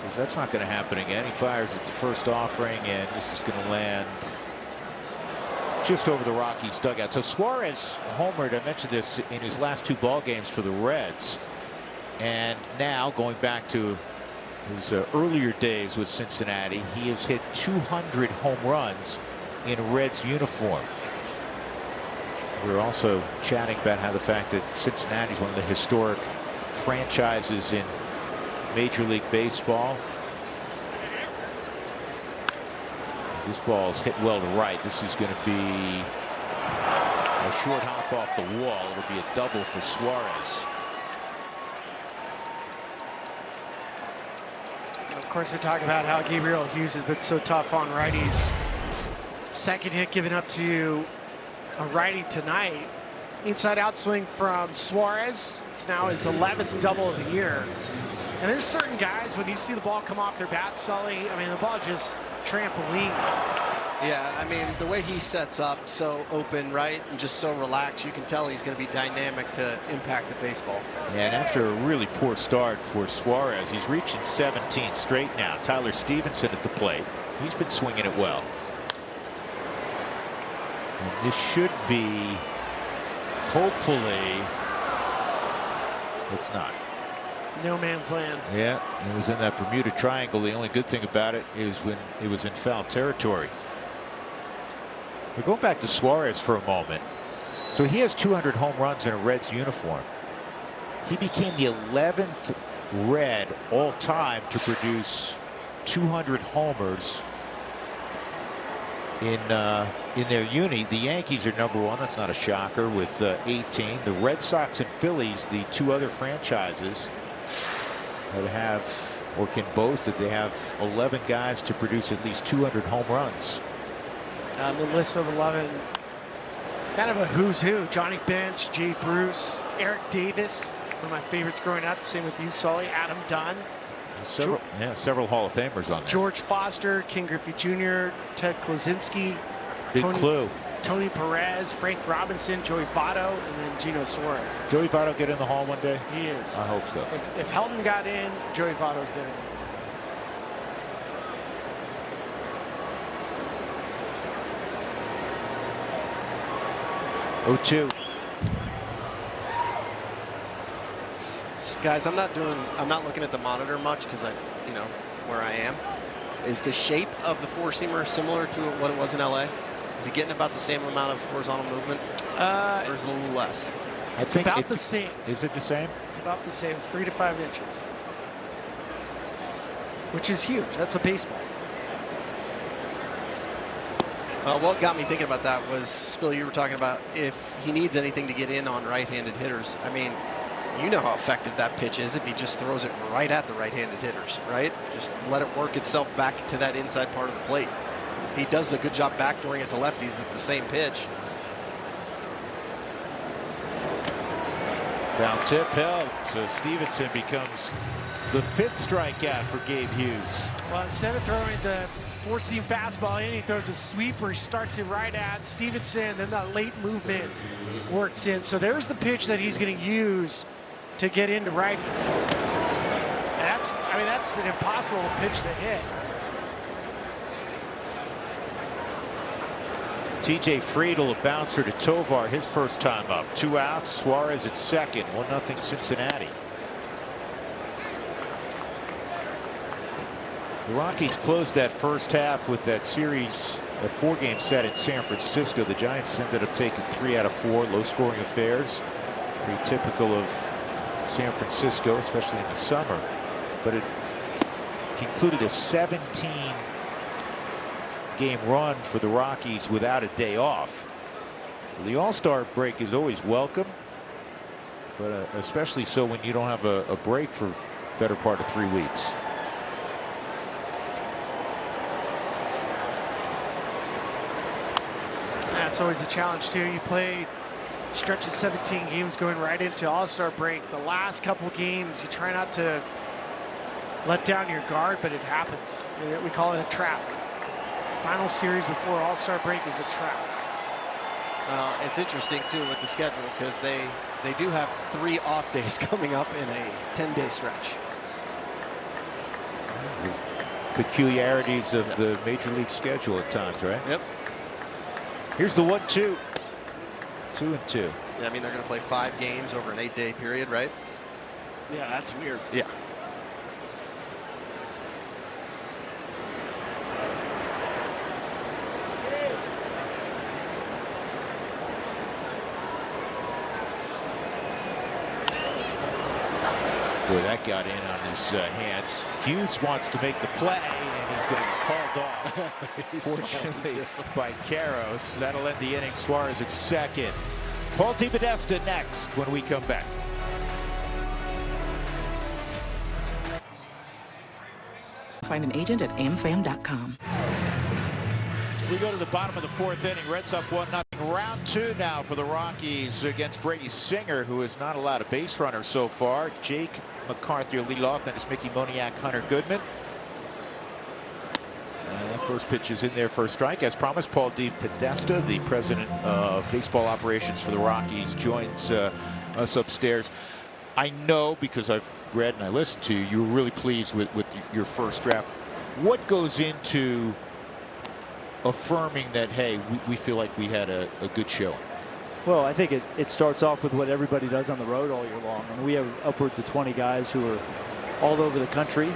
Says that's not going to happen again. He fires at the first offering, and this is going to land just over the Rockies dugout. So Suarez homered, I mentioned this, in his last 2 ball games for the Reds. And now going back to his earlier days with Cincinnati, he has hit 200 home runs in a Reds uniform. We're also chatting about how the fact that Cincinnati is one of the historic franchises in Major League Baseball. As this ball is hit well to right, this is going to be a short hop off the wall. It'll be a double for Suarez. Of course, they talk about how Gabriel Hughes has been so tough on righties. Second hit given up to a righty tonight. Inside out swing from Suarez. It's now his 11th double of the year. And there's certain guys, when you see the ball come off their bat, Sully, I mean, the ball just trampolines. Yeah, I mean, the way he sets up, so open, right, and just so relaxed, you can tell he's going to be dynamic to impact the baseball. Yeah, and after a really poor start for Suarez, he's reaching 17 straight now. Tyler Stevenson at the plate. He's been swinging it well. And this should be, hopefully, it's not. No man's land. Yeah, it was in that Bermuda Triangle. The only good thing about it is when it was in foul territory. We're going back to Suarez for a moment. So he has 200 home runs in a Reds uniform. He became the 11th Red all time to produce 200 homers in their uni. The Yankees are #1. That's not a shocker with 18. The Red Sox and Phillies, the two other franchises that have or can boast that they have 11 guys to produce at least 200 home runs. On the list of 11, it's kind of a who's who. Johnny Bench, Jay Bruce, Eric Davis, one of my favorites growing up. Same with you, Sully. Adam Dunn. Several Hall of Famers on there. George Foster, King Griffey Jr., Ted Klosinski, Big clue. Tony Perez, Frank Robinson, Joey Votto, and then Gino Suarez. Joey Votto get in the Hall one day? He is. I hope so. If Helton got in, Joey Votto's getting in. Oh, 2. Guys, I'm not looking at the monitor much because where I am. Is the shape of the four-seamer similar to what it was in LA? Is he getting about the same amount of horizontal movement? Or is it a little less? It's about the same. Is it the same? It's about the same. It's 3 to 5 inches, which is huge. That's a baseball. What got me thinking about that was, Spill, you were talking about if he needs anything to get in on right-handed hitters. I mean, you know how effective that pitch is if he just throws it right at the right-handed hitters, right? Just let it work itself back to that inside part of the plate. He does a good job backdooring it to lefties. It's the same pitch. Down tip held. So Stevenson becomes the 5th strikeout for Gabe Hughes. Well, instead of throwing the four-seam fastball in, he throws a sweeper. He starts it right at Stevenson. Then that late movement works in. So there's the pitch that he's going to use to get into righties. That's an impossible pitch to hit. TJ Friedel, a bouncer to Tovar, his first time up. 2 outs. Suarez at second. 1-0 Cincinnati. The Rockies closed that first half with that series, a 4-game set in San Francisco. The Giants ended up taking 3 out of 4 low-scoring affairs. Pretty typical of San Francisco, especially in the summer. But it concluded a 17-game run for the Rockies without a day off. So the All-Star break is always welcome, but especially so when you don't have a break for the better part of 3 weeks. That's always a challenge too. You play stretches 17 games going right into All-Star break. The last couple games, you try not to let down your guard, but it happens. We call it a trap. Final series before All-Star break is a trap. It's interesting too with the schedule because they do have 3 off days coming up in a 10-day stretch. Peculiarities of the Major League schedule at times, right? Yep. Here's the 1-2. 2-2. Yeah, I mean, they're going to play 5 games over an 8-day period, right? Yeah, that's weird. Yeah. Boy, that got in on his hands. Hughes wants to make the play, and he's going to get called off. Fortunately, by Karros. That'll end the inning. Suarez at second. Paul DePodesta next when we come back. Find an agent at amfam.com. We go to the bottom of the 4th inning. Reds up 1-0. Round 2 now for the Rockies against Brady Singer, who has not allowed a base runner so far. Jake McCarthy will lead off. Then it's Mickey Moniak, Hunter Goodman. That first pitch is in there for a strike. As promised, Paul DePodesta, the president of baseball operations for the Rockies, joins us upstairs. I know, because I've read and I listened to you, were really pleased with your first draft. What goes into affirming that, hey, we feel like we had a good showing? Well, I think it starts off with what everybody does on the road all year long. And we have upwards of 20 guys who are all over the country,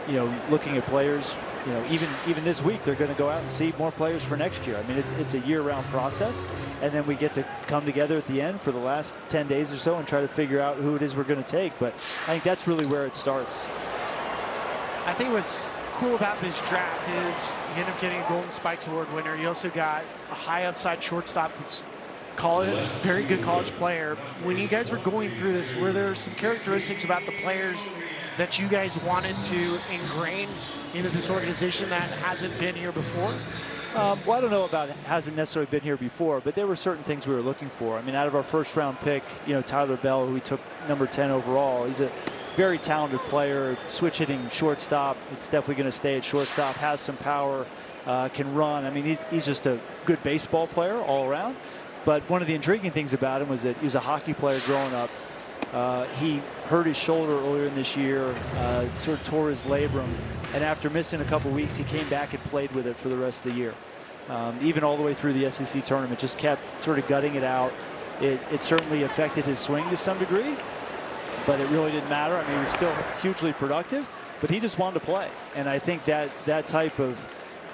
you know, looking at players. You know, even this week, they're going to go out and see more players for next year. I mean, it's a year-round process. And then we get to come together at the end for the last 10 days or so and try to figure out who it is we're going to take. But I think that's really where it starts. I think what's cool about this draft is you end up getting a Golden Spikes Award winner. You also got a high upside shortstop that's very good college player. When you guys were going through this, were there some characteristics about the players that you guys wanted to ingrain into this organization that hasn't been here before? Well, I don't know about hasn't necessarily been here before, but there were certain things we were looking for. I mean, out of our first-round pick, you know, Tyler Bell, who we took number 10 overall, he's a very talented player, switch-hitting shortstop. It's definitely going to stay at shortstop, has some power, can run. I mean, he's just a good baseball player all around. But one of the intriguing things about him was that he was a hockey player growing up. He hurt his shoulder earlier in this year, sort of tore his labrum, and after missing a couple weeks, he came back and played with it for the rest of the year. Even all the way through the SEC tournament, just kept sort of gutting it out. It certainly affected his swing to some degree, but it really didn't matter. I mean, he was still hugely productive, but he just wanted to play. And I think that type of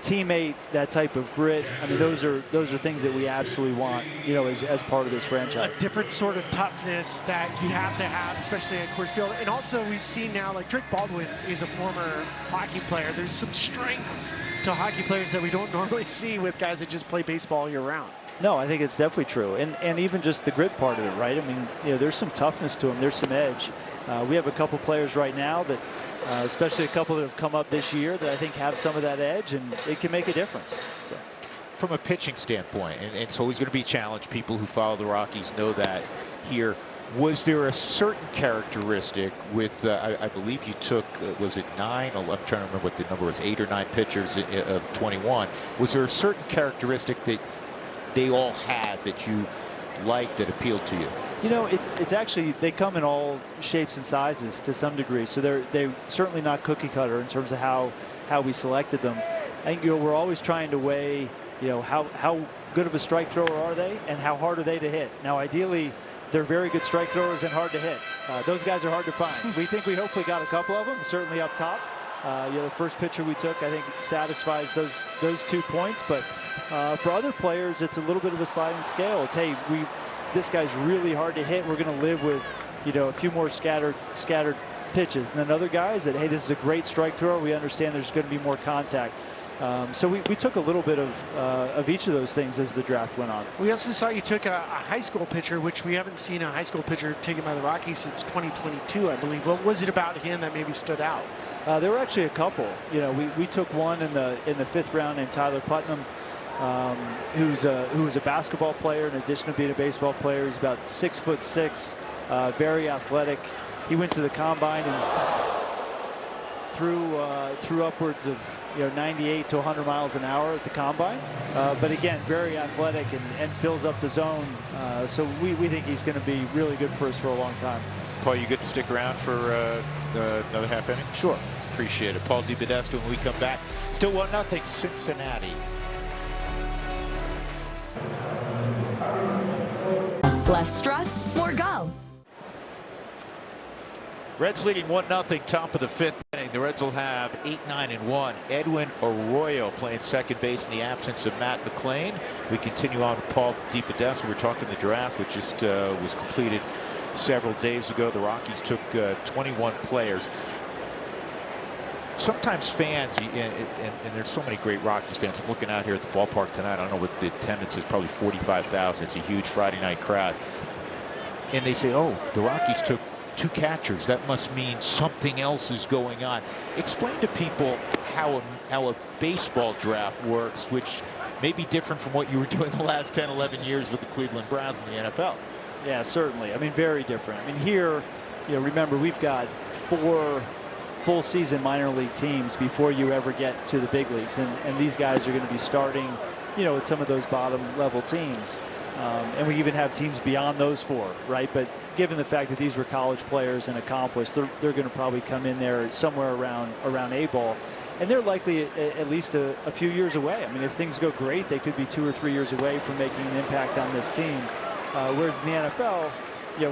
teammate, that type of grit, I mean, those are things that we absolutely want, you know, as part of this franchise. A different sort of toughness that you have to have, especially at Coors Field. And also we've seen now, like Drake Baldwin is a former hockey player. There's some strength to hockey players that we don't normally see with guys that just play baseball year round. No, I think it's definitely true. And even just the grit part of it, right? I mean, you know, there's some toughness to them. There's some edge. We have a couple players right now that, especially a couple that have come up this year, that I think have some of that edge, and it can make a difference. So. From a pitching standpoint, and it's always going to be a challenge. People who follow the Rockies know that here. Was there a certain characteristic with, I believe you took, was it 9? I'm trying to remember what the number was, 8 or 9 pitchers of 21. Was there a certain characteristic that they all had that you liked, that appealed to you? You know, it's actually, they come in all shapes and sizes to some degree. So they're certainly not cookie cutter in terms of how we selected them. I think, you know, we're always trying to weigh, you know, how good of a strike thrower are they and how hard are they to hit. Now, ideally, they're very good strike throwers and hard to hit. Those guys are hard to find. We think we hopefully got a couple of them, certainly up top. You know, the first pitcher we took, I think, satisfies those 2 points. But for other players, it's a little bit of a sliding scale. It's, hey, this guy's really hard to hit. We're going to live with, you know, a few more scattered pitches. And then other guys that, hey, this is a great strike thrower. We understand there's going to be more contact. So we took a little bit of each of those things as the draft went on. We also saw you took a high school pitcher, which we haven't seen a high school pitcher taken by the Rockies since 2022, I believe. What was it about him that maybe stood out? There were actually a couple. You know, we took one in the 5th round named Tyler Putnam, who was a basketball player in addition to being a baseball player. He's about 6'6", very athletic. He went to the combine and threw upwards of 98 to 100 miles an hour at the combine. But again, very athletic and fills up the zone. So we think he's going to be really good for us for a long time. Paul, you get to stick around for another half inning? Sure. Appreciate it. Paul DePodesta, when we come back, still 1-0 Cincinnati. Less stress, more go. Reds leading 1-0, top of the 5th inning. The Reds will have 8-9-1. Edwin Arroyo playing second base in the absence of Matt McLean. We continue on with Paul DePodesta. We're talking the draft, which just was completed several days ago. The Rockies took 21 players. Sometimes fans, and there's so many great Rockies fans. I'm looking out here at the ballpark tonight. I don't know what the attendance is, probably 45,000. It's a huge Friday night crowd. And they say, oh, the Rockies took 2 catchers. That must mean something else is going on. Explain to people how a baseball draft works, which may be different from what you were doing the last 10, 11 years with the Cleveland Browns in the NFL. Yeah, certainly. I mean, very different. I mean, here, you know, remember, we've got 4 full season minor league teams before you ever get to the big leagues. And these guys are going to be starting, you know, at some of those bottom level teams. And we even have teams beyond those 4, right? But given the fact that these were college players and accomplished, they're going to probably come in there somewhere around A-ball. And they're likely at least a few years away. I mean, if things go great, they could be 2 or 3 years away from making an impact on this team. Whereas in the NFL,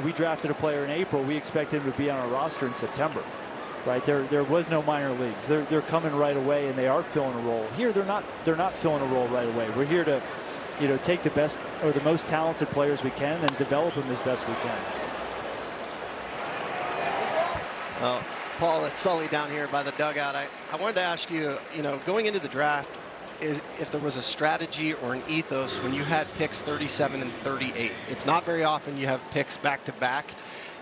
we drafted a player in April. We expected him to be on our roster in September, right? There was no minor leagues. They're coming right away, and they are filling a role. Here, they're not filling a role right away. We're here to, take the best or the most talented players we can and develop them as best we can. Well, Paul, it's Sully down here by the dugout. I wanted to ask you, going into the draft, if there was a strategy or an ethos when you had picks 37 and 38. It's not very often you have picks back to back,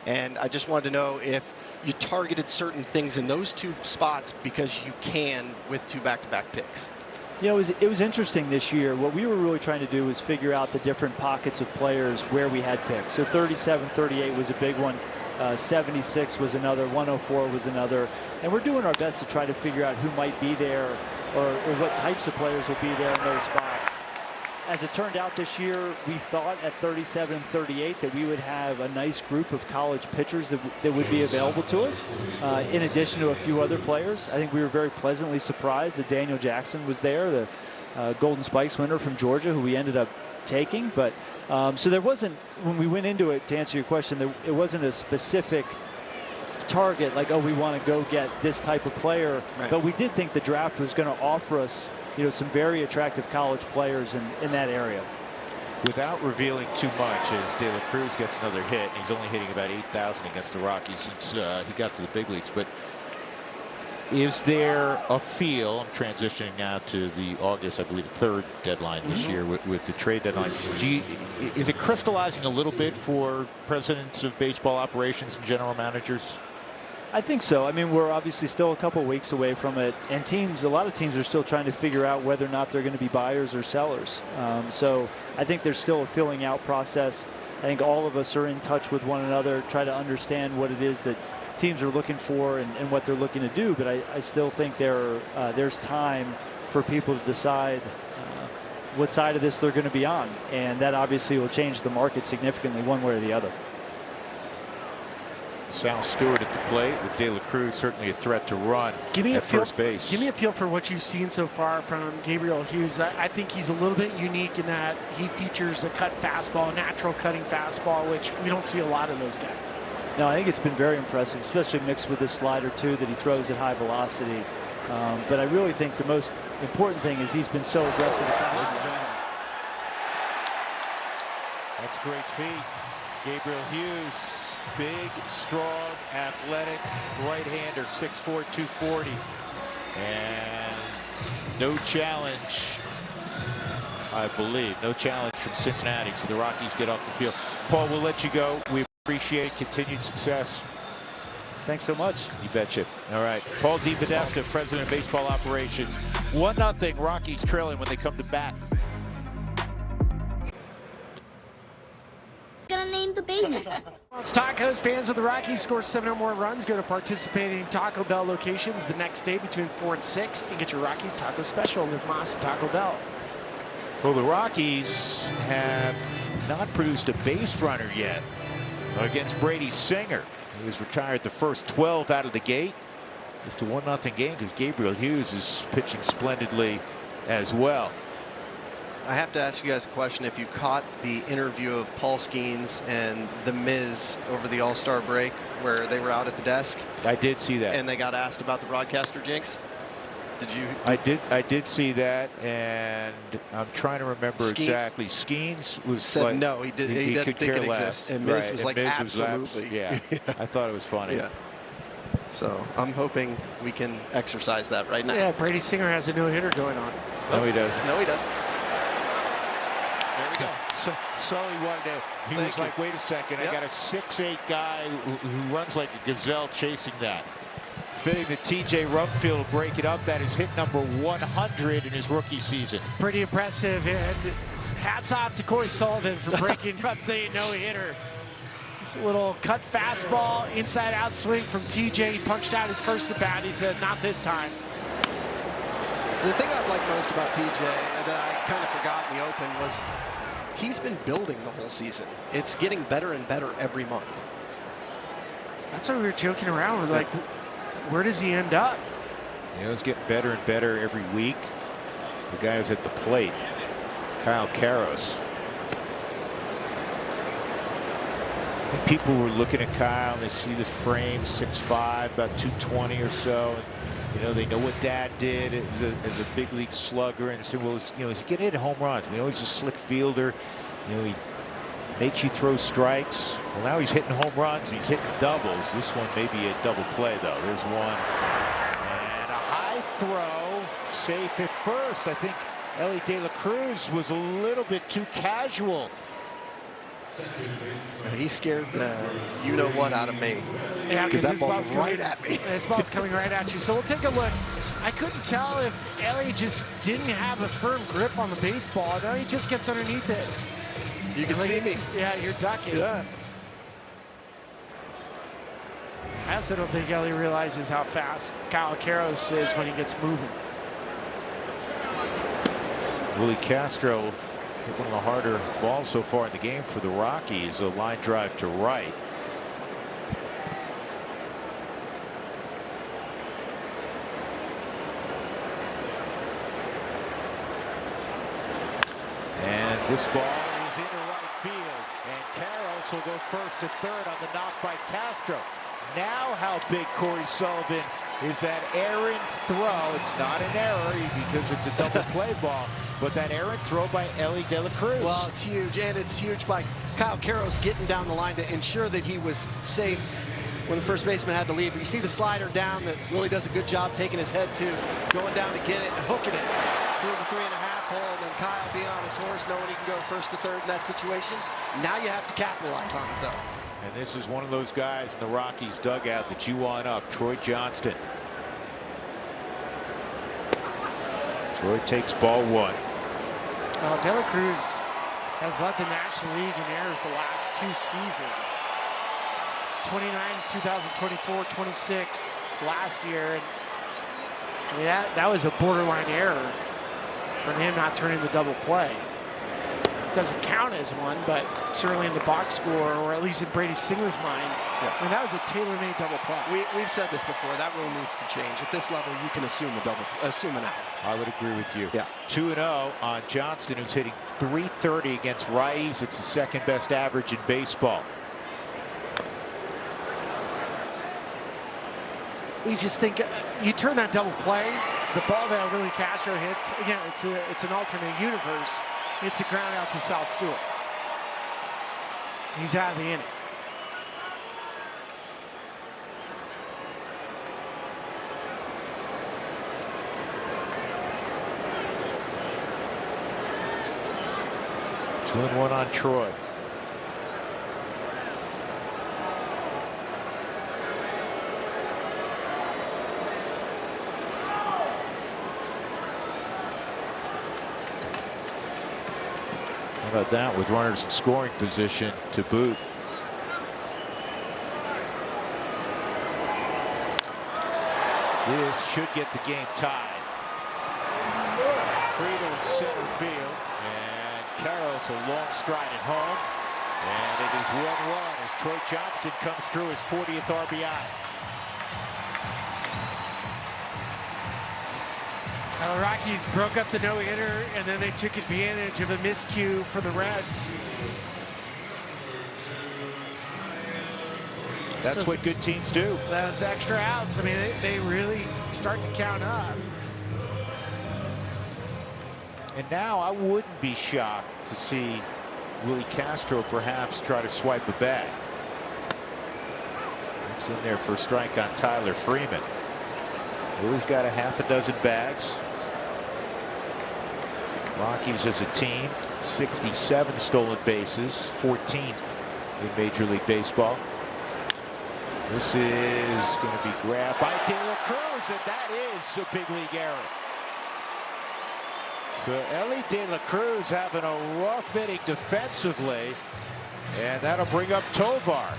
and I just wanted to know if you targeted certain things in those two spots because you can with 2 back-to-back picks. It was interesting this year. What we were really trying to do was figure out the different pockets of players where we had picks. So 37, 38 was a big one. 76 was another, 104 was another, and we're doing our best to try to figure out who might be there or what types of players will be there in those spots. As it turned out this year, we thought at 37 and 38 that we would have a nice group of college pitchers that would be available to us, in addition to a few other players. I think we were very pleasantly surprised that Daniel Jackson was there, the Golden Spikes winner from Georgia, who we ended up taking. But so there wasn't, when we went into it, to answer your question, it wasn't a specific target like, oh, we want to go get this type of player. Right. But we did think the draft was going to offer us some very attractive college players in that area. Without revealing too much, as De La Cruz gets another hit, and he's only hitting about 8,000 against the Rockies since he got to the big leagues. But is there a feel, I'm transitioning now to the August, I believe, 3rd deadline this year with the trade deadline. Is it crystallizing a little bit for presidents of baseball operations and general managers? I think so. I mean, we're obviously still a couple weeks away from it, and a lot of teams are still trying to figure out whether or not they're going to be buyers or sellers. So I think there's still a filling out process. I think all of us are in touch with one another, try to understand what it is that teams are looking for and what they're looking to do. But I still think there's time for people to decide what side of this they're going to be on, and that obviously will change the market significantly one way or the other. Sal Stewart at the plate with De La Cruz, certainly a threat to run at first base. Give me a feel for what you've seen so far from Gabriel Hughes. I think he's a little bit unique in that he features a cut fastball, natural cutting fastball, which we don't see a lot of those guys. No, I think it's been very impressive, especially mixed with this slider too that he throws at high velocity. But I really think the most important thing is he's been so aggressive at times in the zone. That's a great feat. Gabriel Hughes, big, strong, athletic, right-hander, 6'4", 240. And no challenge, I believe. No challenge from Cincinnati, so the Rockies get off the field. Paul, we'll let you go. We appreciate continued success. Thanks so much. You betcha. All right. Paul DePodesta, President of Baseball Operations. 1-0, Rockies trailing when they come to bat. Gonna name the baby. Well, it's tacos. Fans of the Rockies score 7 or more runs. Go to participating Taco Bell locations the next day between 4 and 6 and get your Rockies taco special with Moss and Taco Bell. Well, the Rockies have not produced a base runner yet against Brady Singer. He was retired the first 12 out of the gate. It's a 1-0 game because Gabriel Hughes is pitching splendidly as well. I have to ask you guys a question. If you caught the interview of Paul Skeens and The Miz over the All-Star break where they were out at the desk. I did see that. And they got asked about the broadcaster jinx. Did you? I did see that, and I'm trying to remember exactly. Skeens was said like, no, he didn't think it exists. And Miz was like, Miz absolutely. Yeah, I thought it was funny. Yeah. So I'm hoping we can exercise that right now. Yeah, Brady Singer has a no-hitter going on. No, he doesn't. No, he doesn't. There we go. So Sully wanted to, he was like, wait a second, I got a 6'8" guy who runs like a gazelle chasing that. Fitting that TJ Rumfield will break it up. That is hit number 100 in his rookie season. Pretty impressive, and hats off to Corey Sullivan for breaking up the no-hitter. It's a little cut fastball, inside-out swing from TJ. He punched out his first at bat. He said, not this time. The thing I've liked most about TJ that I kind of forgot in the open was he's been building the whole season. It's getting better and better every month. That's why we were joking around with, like, where does he end up? You know, he's getting better and better every week. The guy who's at the plate, Kyle Karros. I think people were looking at Kyle and they see the frame, 6'5", about 220 or so. And, you know, they know what Dad did as a big league slugger, and say, well, you know, he's getting hit home runs. We know he's a slick fielder. You know, he makes you throw strikes. Well, now he's hitting home runs. He's hitting doubles. This one may be a double play, though. There's one. And a high throw. Safe at first. I think Elly De La Cruz was a little bit too casual. He scared you know what out of me. Yeah, because that his ball's ball's right at me. His ball's coming right at you. So we'll take a look. I couldn't tell if Elly just didn't have a firm grip on the baseball. No, he just gets underneath it. You can see me. Yeah, you're ducking. Yeah. I also don't think Elly realizes how fast Kyle Karros is when he gets moving. Willie Castro hit one of the harder balls so far in the game for the Rockies. A line drive to right. And this ball is into right field. And Karros will go first to third on the knock by Castro. Now how big Corey Sullivan is that errant throw. It's not an error because it's a double play ball, but that errant throw by Elly De La Cruz. Well, it's huge, and it's huge by Kyle Karros getting down the line to ensure that he was safe when the first baseman had to leave. But you see the slider down that really does a good job taking his head to, going down to get it, hooking it through the 3.5 hole, and then Kyle being on his horse, knowing he can go first to third in that situation. Now you have to capitalize on it, though. And this is one of those guys in the Rockies dugout that you want up, Troy Johnston. Troy takes ball one. De La Cruz has led the National League in errors the last 2 seasons. 29, 2024, 26 last year. And I mean, that was a borderline error from him not turning the double play. Doesn't count as one, but certainly in the box score, or at least in Brady Singer's mind, I mean, that was a tailor-made double play. We've said this before. That rule needs to change. At this level, you can assume an out. I would agree with you. Yeah. 2-0 on Johnston, who's hitting .330 against righties. It's the second best average in baseball. You just think you turn that double play, the ball that Willie Castro hits. Again, it's an alternate universe. It's a ground out to South Stewart. He's out of the inning. Two and one on Troy. How about that, with runners in scoring position to boot? This should get the game tied. Friedel in center field, and Karros a long stride at home, and it is 1-1 as Troy Johnston comes through his 40th RBI. The Rockies broke up the no-hitter, and then they took advantage of a miscue for the Reds. That's what good teams do. Those extra outs, I mean, they really start to count up. And now I wouldn't be shocked to see Willie Castro perhaps try to swipe a bag. It's in there for a strike on Tyler Freeman. Willie's got a half a dozen bags. Rockies as a team, 67 stolen bases, 14th in Major League Baseball. This is going to be grabbed by De La Cruz, and that is a big league error. So Elly De La Cruz having a rough inning defensively, and that'll bring up Tovar.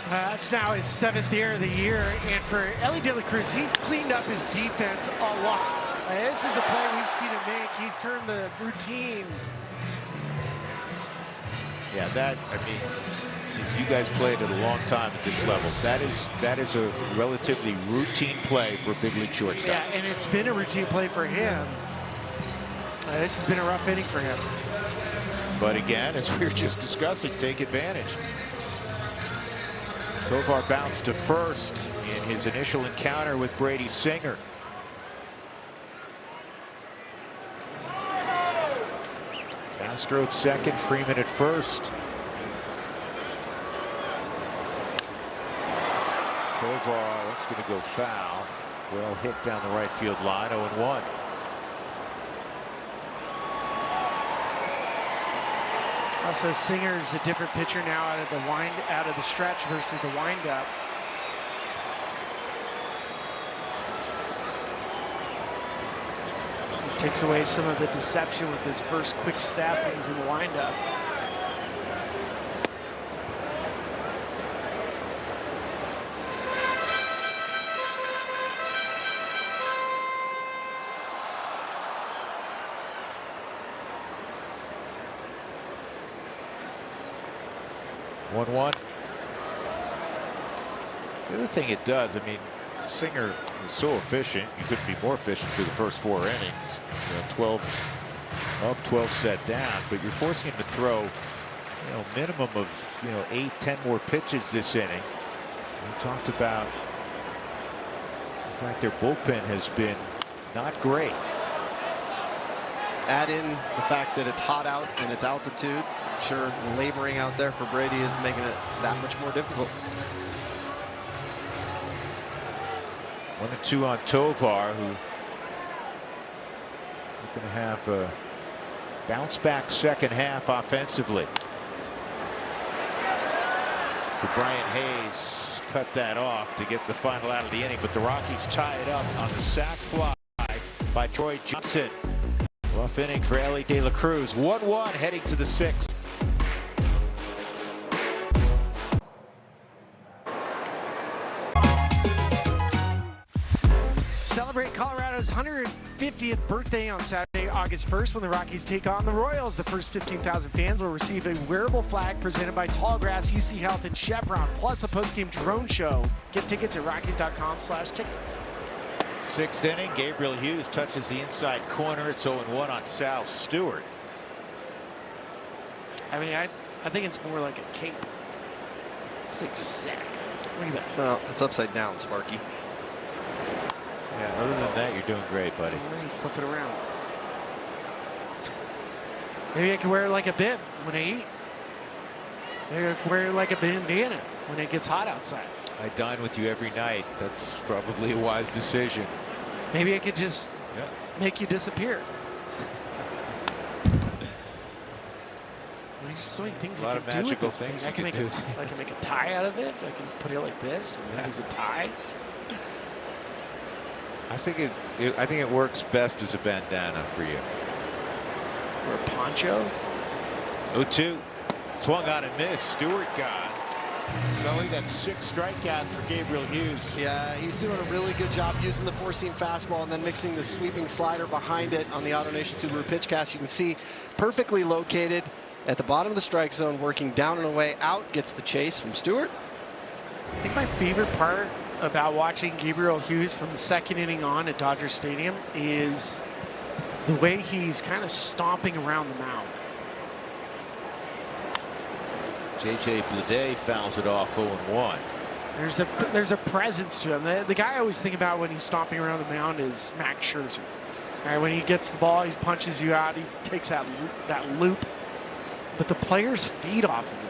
That's now his 7th error of the year, and for Elly De La Cruz, he's cleaned up his defense a lot. This is a play we've seen him make. He's turned the routine. Yeah, that, I mean, You guys played it a long time at this level. That is a relatively routine play for a big league shortstop. Yeah, and it's been a routine play for him. This has been a rough inning for him. But again, as we were just discussing, take advantage. Tovar bounced to first in his initial encounter with Brady Singer. Castro at second, Freeman at first. Tovar, that's going to go foul. Well hit down the right field line, 0-1. Also, Singer's a different pitcher now out of the stretch versus the windup. He takes away some of the deception with his first quick step when he's in the windup. The other thing it does, I mean, Singer is so efficient. You couldn't be more efficient through the first 4 innings. 12 up, 12 set down, but you're forcing him to throw, minimum of 8, 10 more pitches this inning. We talked about the fact their bullpen has been not great. Add in the fact that it's hot out and it's altitude. Sure, laboring out there for Brady is making it that much more difficult. 1-2 on Tovar, who going to have a bounce back second half offensively. Brian Hayes cut that off to get the final out of the inning, but the Rockies tie it up on the sac fly by Troy Johnston. Rough inning for Ellie De La Cruz. 1-1 heading to the 6th. Celebrate Colorado's 150th birthday on Saturday, August 1st, when the Rockies take on the Royals. The first 15,000 fans will receive a wearable flag presented by Tallgrass, UC Health, and Chevron, plus a postgame drone show. Get tickets at Rockies.com/tickets. 6th inning, Gabriel Hughes touches the inside corner. It's 0-1 on Sal Stewart. I mean, I think it's more like a cape. It's like sack. Look at that. Well, it's upside down, Sparky. Yeah, other than that, you're doing great, buddy. Flip it around. Maybe I can wear it like a bib when I eat. Maybe I can wear it like a bandana when it gets hot outside. I dine with you every night. That's probably a wise decision. Maybe I could just make you disappear. There's so many things you can do with this thing. I can make a tie out of it. I can put it like this. And use a tie. I think it works best as a bandana for you. Or a poncho. 0-2. Swung on and missed. Stewart gone. Sully, that's 6 strikeouts for Gabriel Hughes. Yeah, he's doing a really good job using the 4-seam fastball and then mixing the sweeping slider behind it on the AutoNation Subaru pitchcast. You can see perfectly located at the bottom of the strike zone, working down and away out, gets the chase from Stewart. I think my favorite part about watching Gabriel Hughes from the 2nd inning on at Dodger Stadium is the way he's kind of stomping around the mound. J.J. Bleday fouls it off 0-1. There's a presence to him. The guy I always think about when he's stomping around the mound is Max Scherzer. All right, when he gets the ball, he punches you out. He takes that loop, but the players feed off of him.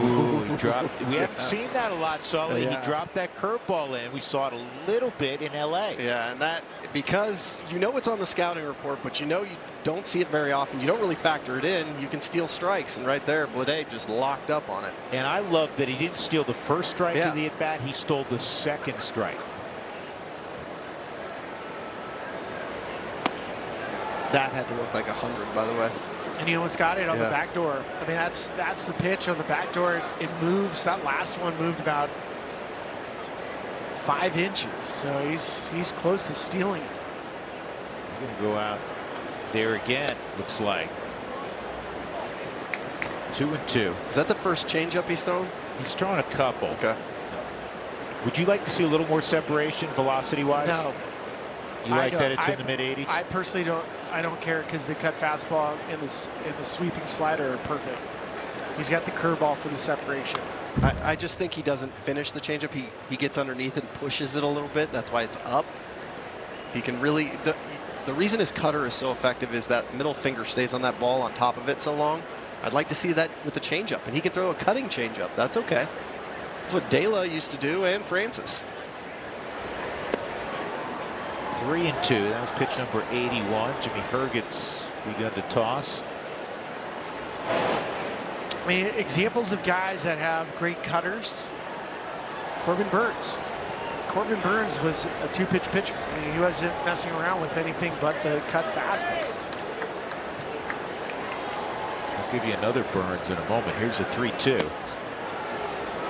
Ooh, he dropped. We haven't seen that a lot, Sully. He dropped that curveball in. We saw it a little bit in L.A. Yeah, and that because it's on the scouting report, but you don't see it very often. You don't really factor it in. You can steal strikes, and right there, Bleday just locked up on it. And I love that he didn't steal the first strike of the at-bat. He stole the 2nd strike. That had to look like 100, by the way. And he almost got it on the back door. I mean, that's the pitch on the back door. It moves. That last one moved about 5 inches. So he's close to stealing it. He's going to go out there again, looks like. 2-2. Is that the first changeup he's thrown? He's thrown a couple. Okay. Would you like to see a little more separation velocity-wise? No. You like that it's in the mid-80s? I personally don't. I don't care because the cut fastball and the sweeping slider are perfect. He's got the curveball for the separation. I just think he doesn't finish the changeup. He gets underneath and pushes it a little bit. That's why it's up. If he can really, the reason his cutter is so effective is that middle finger stays on that ball on top of it so long. I'd like to see that with the changeup, and he can throw a cutting changeup. That's okay. That's what De La used to do, and Francis. 3-2. That was pitch number 81. Jimmy Herget's begun to toss. I mean, examples of guys that have great cutters. Corbin Burns. Corbin Burns was a two-pitch pitcher. I mean, he wasn't messing around with anything but the cut fastball. I'll give you another Burns in a moment. Here's a 3-2.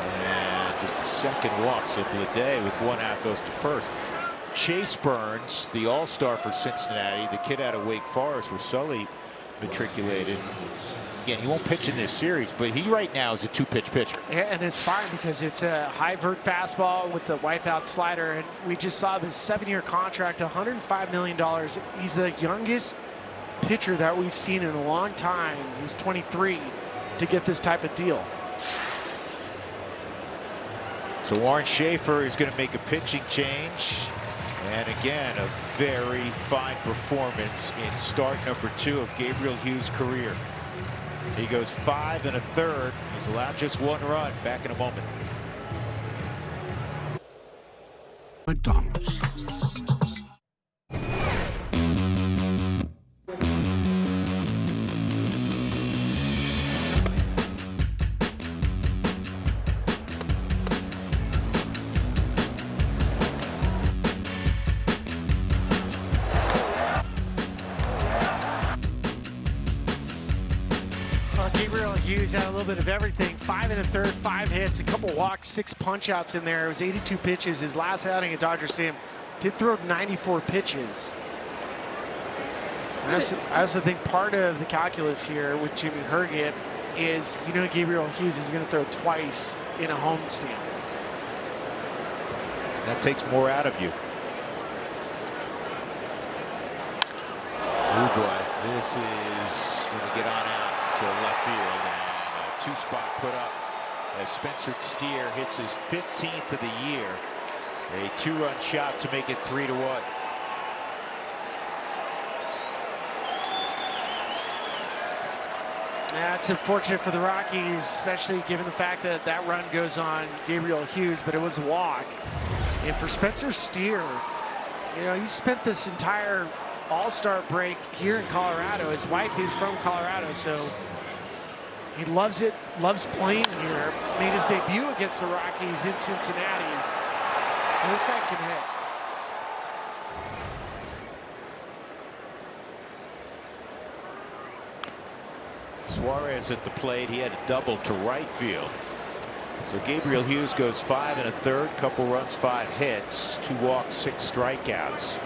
And just the second walk. So Blade with one out goes to first. Chase Burns, the all-star for Cincinnati, the kid out of Wake Forest, where Sully matriculated. Again, he won't pitch in this series, but he right now is a two-pitch pitcher. Yeah, and it's fine because it's a high vert fastball with the wipeout slider, and we just saw this 7-year contract, $105 million. He's the youngest pitcher that we've seen in a long time. He's 23 to get this type of deal. So Warren Schaefer is going to make a pitching change. And again, a very fine performance in start number 2 of Gabriel Hughes' career. He goes 5 1/3. He's allowed just one run. Back in a moment. McDonald's. Gabriel Hughes had a little bit of everything. 5 1/3, 5 hits, a couple walks, 6 punch outs in there. It was 82 pitches. His last outing at Dodger Stadium did throw 94 pitches. I also think part of the calculus here with Jimmy Herget is, you know, Gabriel Hughes is going to throw twice in a homestand. That takes more out of you. Oh boy, this is going to get on out to left field, and a 2-spot put up as Spencer Steer hits his 15th of the year. A 2-run shot to make it 3-1. That's unfortunate for the Rockies, especially given the fact that that run goes on Gabriel Hughes, but it was a walk. And for Spencer Steer, you know, he spent this entire All-Star break here in Colorado. His wife is from Colorado, so he loves it, loves playing here. Made his debut against the Rockies in Cincinnati. And this guy can hit. Suarez at the plate. He had a double to right field. So Gabriel Hughes goes 5 1/3, couple runs, 5 hits, 2 walks, 6 strikeouts.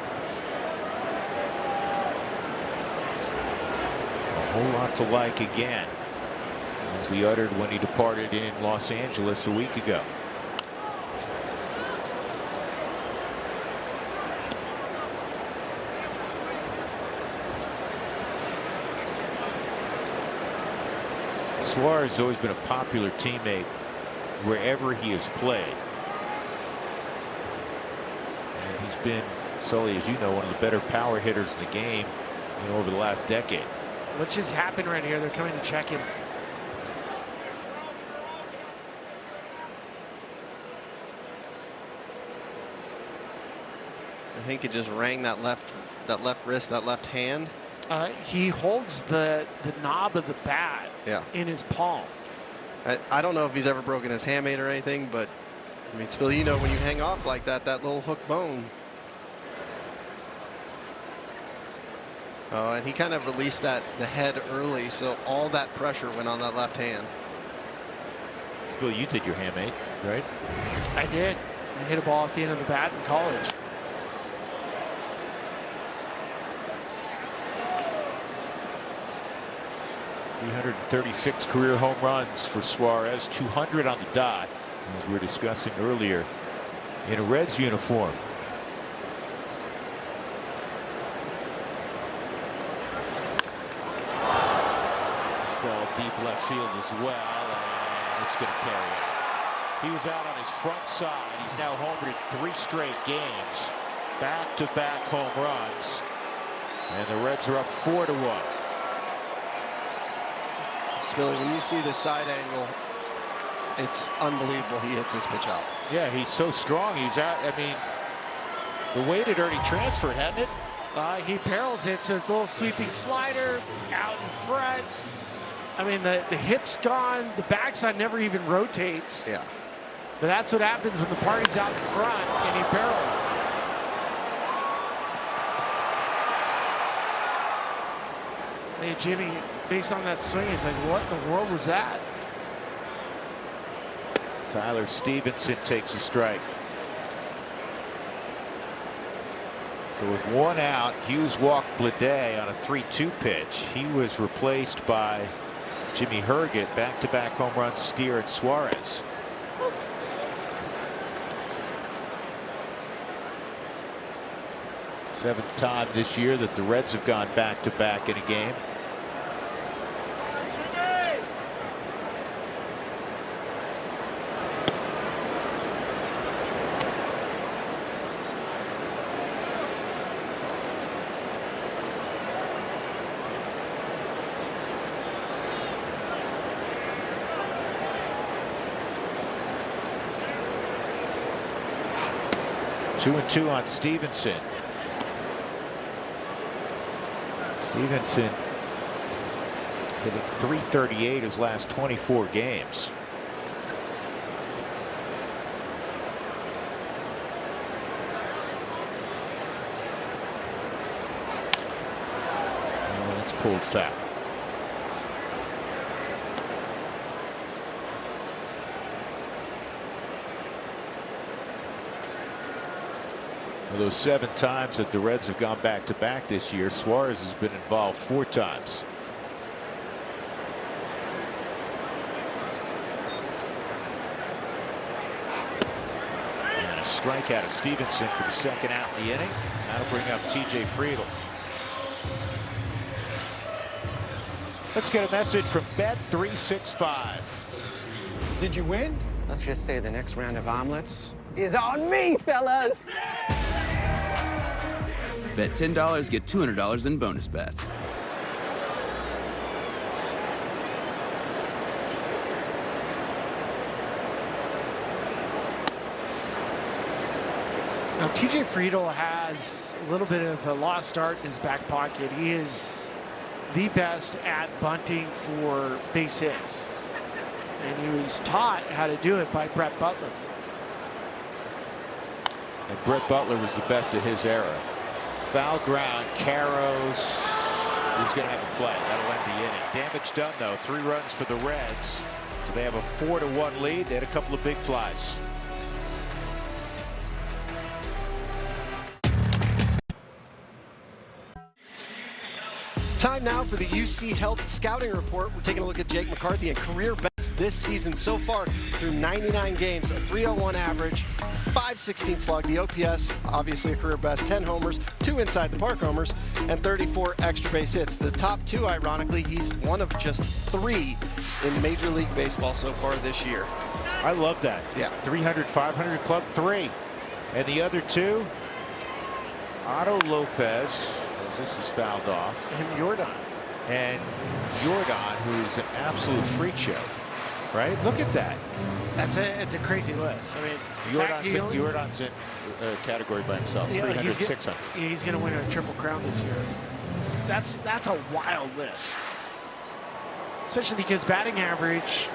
A whole lot to like again, as we uttered when he departed in Los Angeles a week ago. Suarez has always been a popular teammate wherever he has played. And he's been, Sully, as you know, one of the better power hitters in the game, you know, over the last decade. What just happened right here? They're coming to check him. I think it just rang that left wrist, that left hand. He holds the knob of the bat in his palm. I don't know if he's ever broken his hamate or anything, but I mean, Spill, you know, when you hang off like that, that little hook bone. Oh, and he kind of released the head early, so all that pressure went on that left hand. Spill, you did your hamate, right? I did. I hit a ball at the end of the bat in college. 336 career home runs for Suarez, 200 on the dot, as we were discussing earlier, in a Reds uniform. This ball deep left field as well, and it's going to carry it. He was out on his front side. He's now homered in 3 straight games, back-to-back home runs, and the Reds are up 4-1. Spilly, when you see the side angle, it's unbelievable he hits this pitch out. Yeah, he's so strong. He's out. I mean, the weight had already transferred, hadn't it? He barrels it, so it's a little sweeping slider out in front. I mean, the hip's gone. The backside never even rotates. Yeah. But that's what happens when the party's out in front and he barrels. Hey, Jimmy, based on that swing, he's like, what in the world was that? Tyler Stevenson takes a strike. So with 1 out, Hughes walked Blade on a 3-2 pitch. He was replaced by Jimmy Herget, back-to-back home runs, Steer and Suarez. Seventh time this year that the Reds have gone back-to-back in a game. Two and two on Stevenson. Stevenson hitting .338 his last 24 games. Oh, it's pulled foul. Of those 7 times that the Reds have gone back-to-back this year, Suarez has been involved 4 times. And a strikeout of Stevenson for the 2nd out in the inning. That'll bring up TJ Friedl. Let's get a message from Bet365. Did you win? Let's just say the next round of omelets is on me, fellas. Bet $10, get $200 in bonus bets. Now, TJ Friedl has a little bit of a lost art in his back pocket. He is the best at bunting for base hits. And he was taught how to do it by Brett Butler. And Brett Butler was the best of his era. Foul ground. Caros is going to have a play. That'll end the inning. Damage done, though. 3 runs for the Reds. So they have a 4-1 lead. They had a couple of big flies. Time now for the UC Health Scouting Report. We're taking a look at Jake McCarthy and career best this season so far through 99 games, a .301 average, .516 slug. The OPS, obviously a career best, 10 homers, 2 inside the park homers, and 34 extra base hits. The top 2, ironically, he's one of just 3 in Major League Baseball so far this year. I love that. Yeah. 300, 500 club 3. And the other 2, Otto Lopez, as this is fouled off. And Jordan. And Jordan, who's an absolute freak show. Right? Look at that. It's a crazy list. I mean, Jordan's in a category by himself. Yeah, 300, 600. He's going to win a Triple Crown this year. That's a wild list. Especially because batting average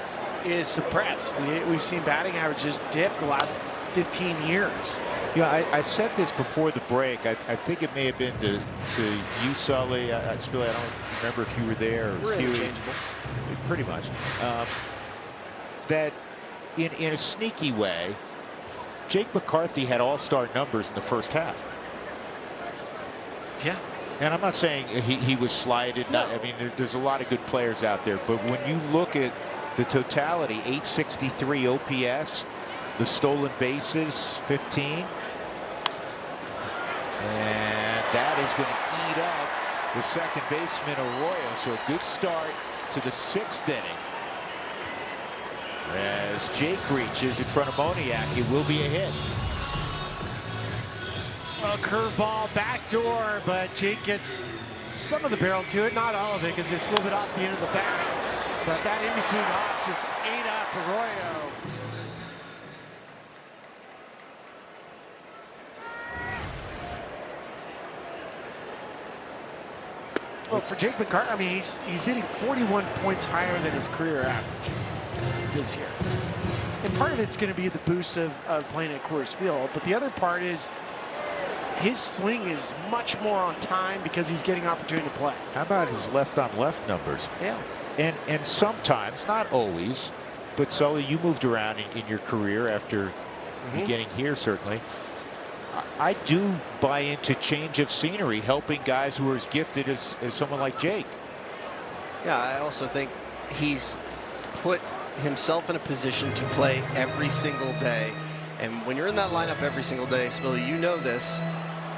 is suppressed. We've seen batting averages dip the last 15 years. Yeah, I said this before the break. I think it may have been to you, Sully. I don't remember if you were there. Or we're interchangeable. Pretty much. That in a sneaky way, Jake McCarthy had all-star numbers in the first half. Yeah. And I'm not saying he was slighted. No. I mean, there's a lot of good players out there. But when you look at the totality, 863 OPS, the stolen bases, 15. And that is going to eat up the second baseman, Arroyo. So a good start to the 6th inning. As Jake reaches in front of Moniak, it will be a hit. A curveball, backdoor, but Jake gets some of the barrel to it, not all of it, because it's a little bit off the end of the bat. But that in between off just ate up Arroyo. Well, for Jake McCarthy, I mean, he's hitting 41 points higher than his career average this year. And part of it's going to be the boost of playing at Coors Field, but the other part is his swing is much more on time because he's getting opportunity to play. How about his left-on-left numbers? Yeah. And sometimes, not always, but Sully, you moved around in your career after beginning here, certainly. I do buy into change of scenery, helping guys who are as gifted as someone like Jake. Yeah, I also think he's put himself in a position to play every single day. And when you're in that lineup every single day, Spilly, you know this,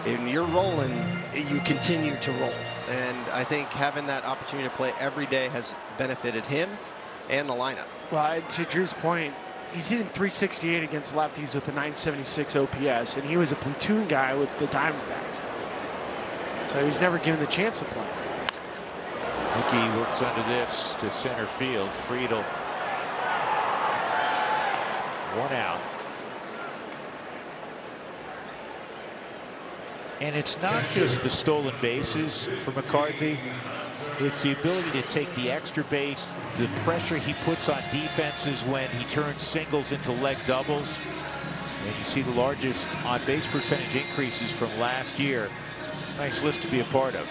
and you're rolling, you continue to roll. And I think having that opportunity to play every day has benefited him and the lineup. Well, to Drew's point, he's hitting 368 against lefties with a 976 OPS, and he was a platoon guy with the Diamondbacks. So he was never given the chance to play. Mickey works under this to center field. Friedel. 1 out. And it's not just the stolen bases for McCarthy. It's the ability to take the extra base, the pressure he puts on defenses when he turns singles into leg doubles. And you see the largest on-base percentage increases from last year. It's a nice list to be a part of.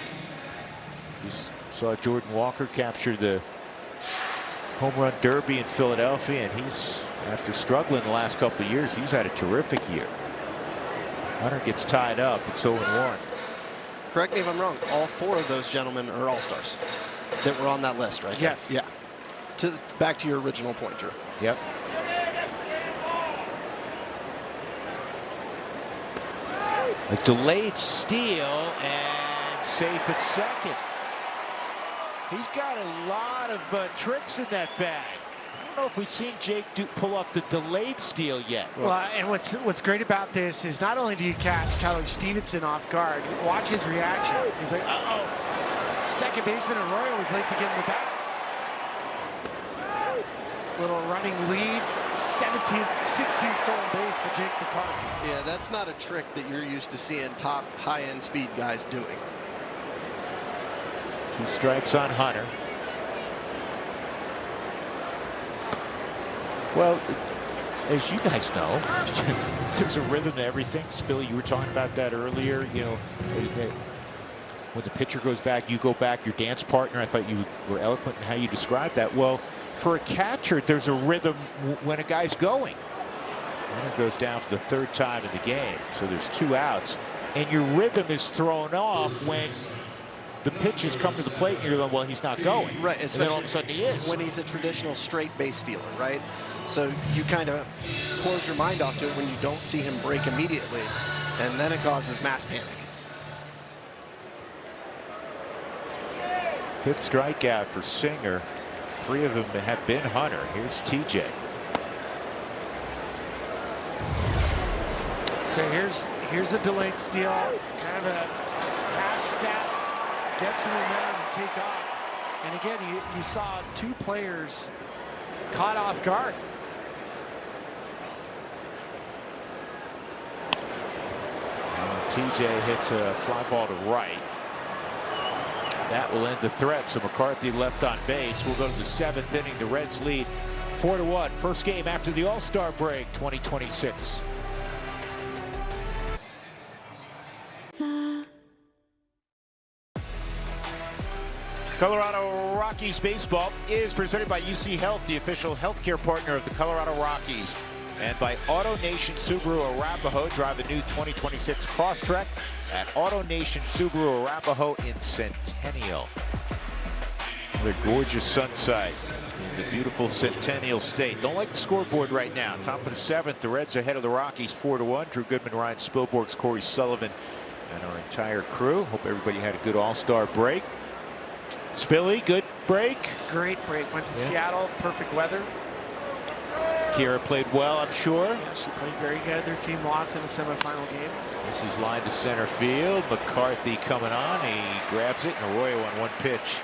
You saw Jordan Walker capture the home run derby in Philadelphia, and he's, after struggling the last couple of years, he's had a terrific year. Hunter gets tied up. It's 0-1. Correct me if I'm wrong. All 4 of those gentlemen are all-stars that were on that list, right? Yes. Yeah. Back to your original point, Drew. Yep. A delayed steal and safe at second. He's got a lot of tricks in that bag. I don't know if we've seen Jake pull off the delayed steal yet. Well, and what's great about this is not only do you catch Tyler Stevenson off guard, watch his reaction. He's like, uh-oh. Second baseman Arroyo was late to get in the bat. Little running lead, 16th stolen base for Jake McCarthy. Yeah, that's not a trick that you're used to seeing top high-end speed guys doing. 2 strikes on Hunter. Well, as you guys know, there's a rhythm to everything. Spilly, you were talking about that earlier. You know, when the pitcher goes back, you go back. Your dance partner, I thought you were eloquent in how you described that. Well, for a catcher, there's a rhythm when a guy's going. Runner goes down for the 3rd time in the game, so there's 2 outs. And your rhythm is thrown off when the pitches come to the plate and you're going, well, he's not going. Right, and then all of a sudden he is. When he's a traditional straight base stealer, right? So you kind of close your mind off to it when you don't see him break immediately, and then it causes mass panic. 5th strikeout for Singer. 3 of them have been Hunter. Here's TJ. So here's a delayed steal, kind of a half step, get some momentum and take off. And again, you saw 2 players caught off guard. TJ hits a fly ball to right. That will end the threat. So McCarthy left on base. We'll go to the 7th inning. The Reds lead 4-1. First game after the All-Star break 2026. Colorado Rockies baseball is presented by UC Health, the official healthcare partner of the Colorado Rockies. And by Auto Nation Subaru Arapahoe. Drive the new 2026 Crosstrek at Auto Nation Subaru Arapahoe in Centennial. Another gorgeous sun site in the beautiful Centennial State. Don't like the scoreboard right now. Top of the 7th, the Reds ahead of the Rockies 4-1. Drew Goodman, Ryan Spilborgs, Corey Sullivan, and our entire crew. Hope everybody had a good all-star break. Spilly, good break. Great break. Went to Seattle. Perfect weather. Kira played well, I'm sure. Yeah, she played very good. Their team lost in the semifinal game. This is line to center field. McCarthy coming on. He grabs it, and Arroyo on one pitch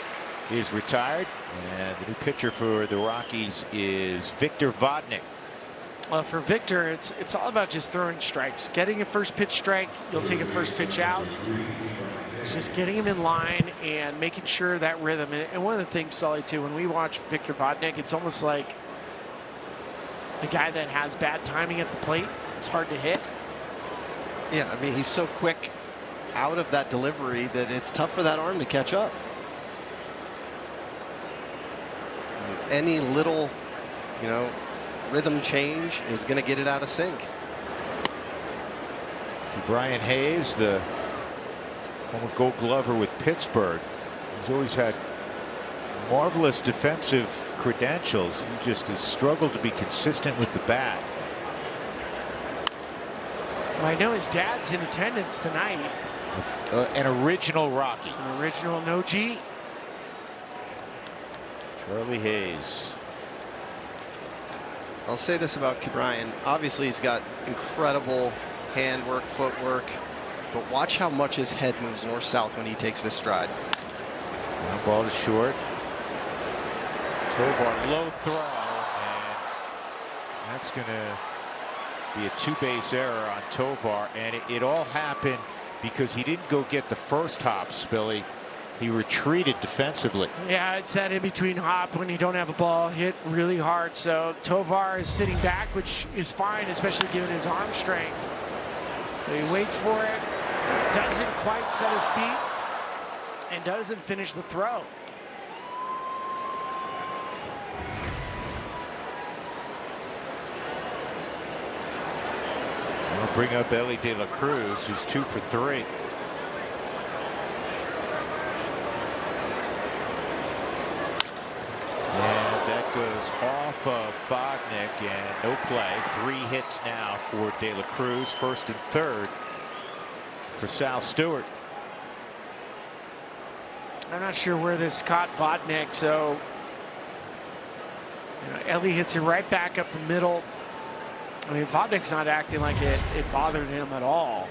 is retired. And the new pitcher for the Rockies is Victor Vodnik. Well, for Victor, it's all about just throwing strikes. Getting a first pitch strike, you'll take a first pitch out. Just getting him in line and making sure that rhythm. And one of the things, Sully, too, when we watch Victor Vodnik, it's almost like a guy that has bad timing at the plate. It's hard to hit. Yeah, I mean, he's so quick out of that delivery that it's tough for that arm to catch up. Any little, rhythm change is going to get it out of sync. Brian Hayes, the former Gold Glover with Pittsburgh, he's always had marvelous defensive credentials. He just has struggled to be consistent with the bat. Well, I know his dad's in attendance tonight. An original Rocky. An original no G. Charlie Hayes. I'll say this about Brian. Obviously, he's got incredible handwork, footwork, but watch how much his head moves north-south when he takes this stride. Ground ball to short. Tovar low throw, and that's going to be a two-base error on Tovar, and it all happened because he didn't go get the first hop, Spilly. He retreated defensively. Yeah, it's that in-between hop when you don't have a ball hit really hard. So Tovar is sitting back, which is fine, especially given his arm strength. So he waits for it, doesn't quite set his feet, and doesn't finish the throw. I'll bring up Ellie De La Cruz, who's 2 for 3. And that goes off of Vodnik, and no play. 3 hits now for De La Cruz. First and third for Sal Stewart. I'm not sure where this caught Vodnik, so Ellie hits it right back up the middle. I mean, Vodnik's not acting like it bothered him at all.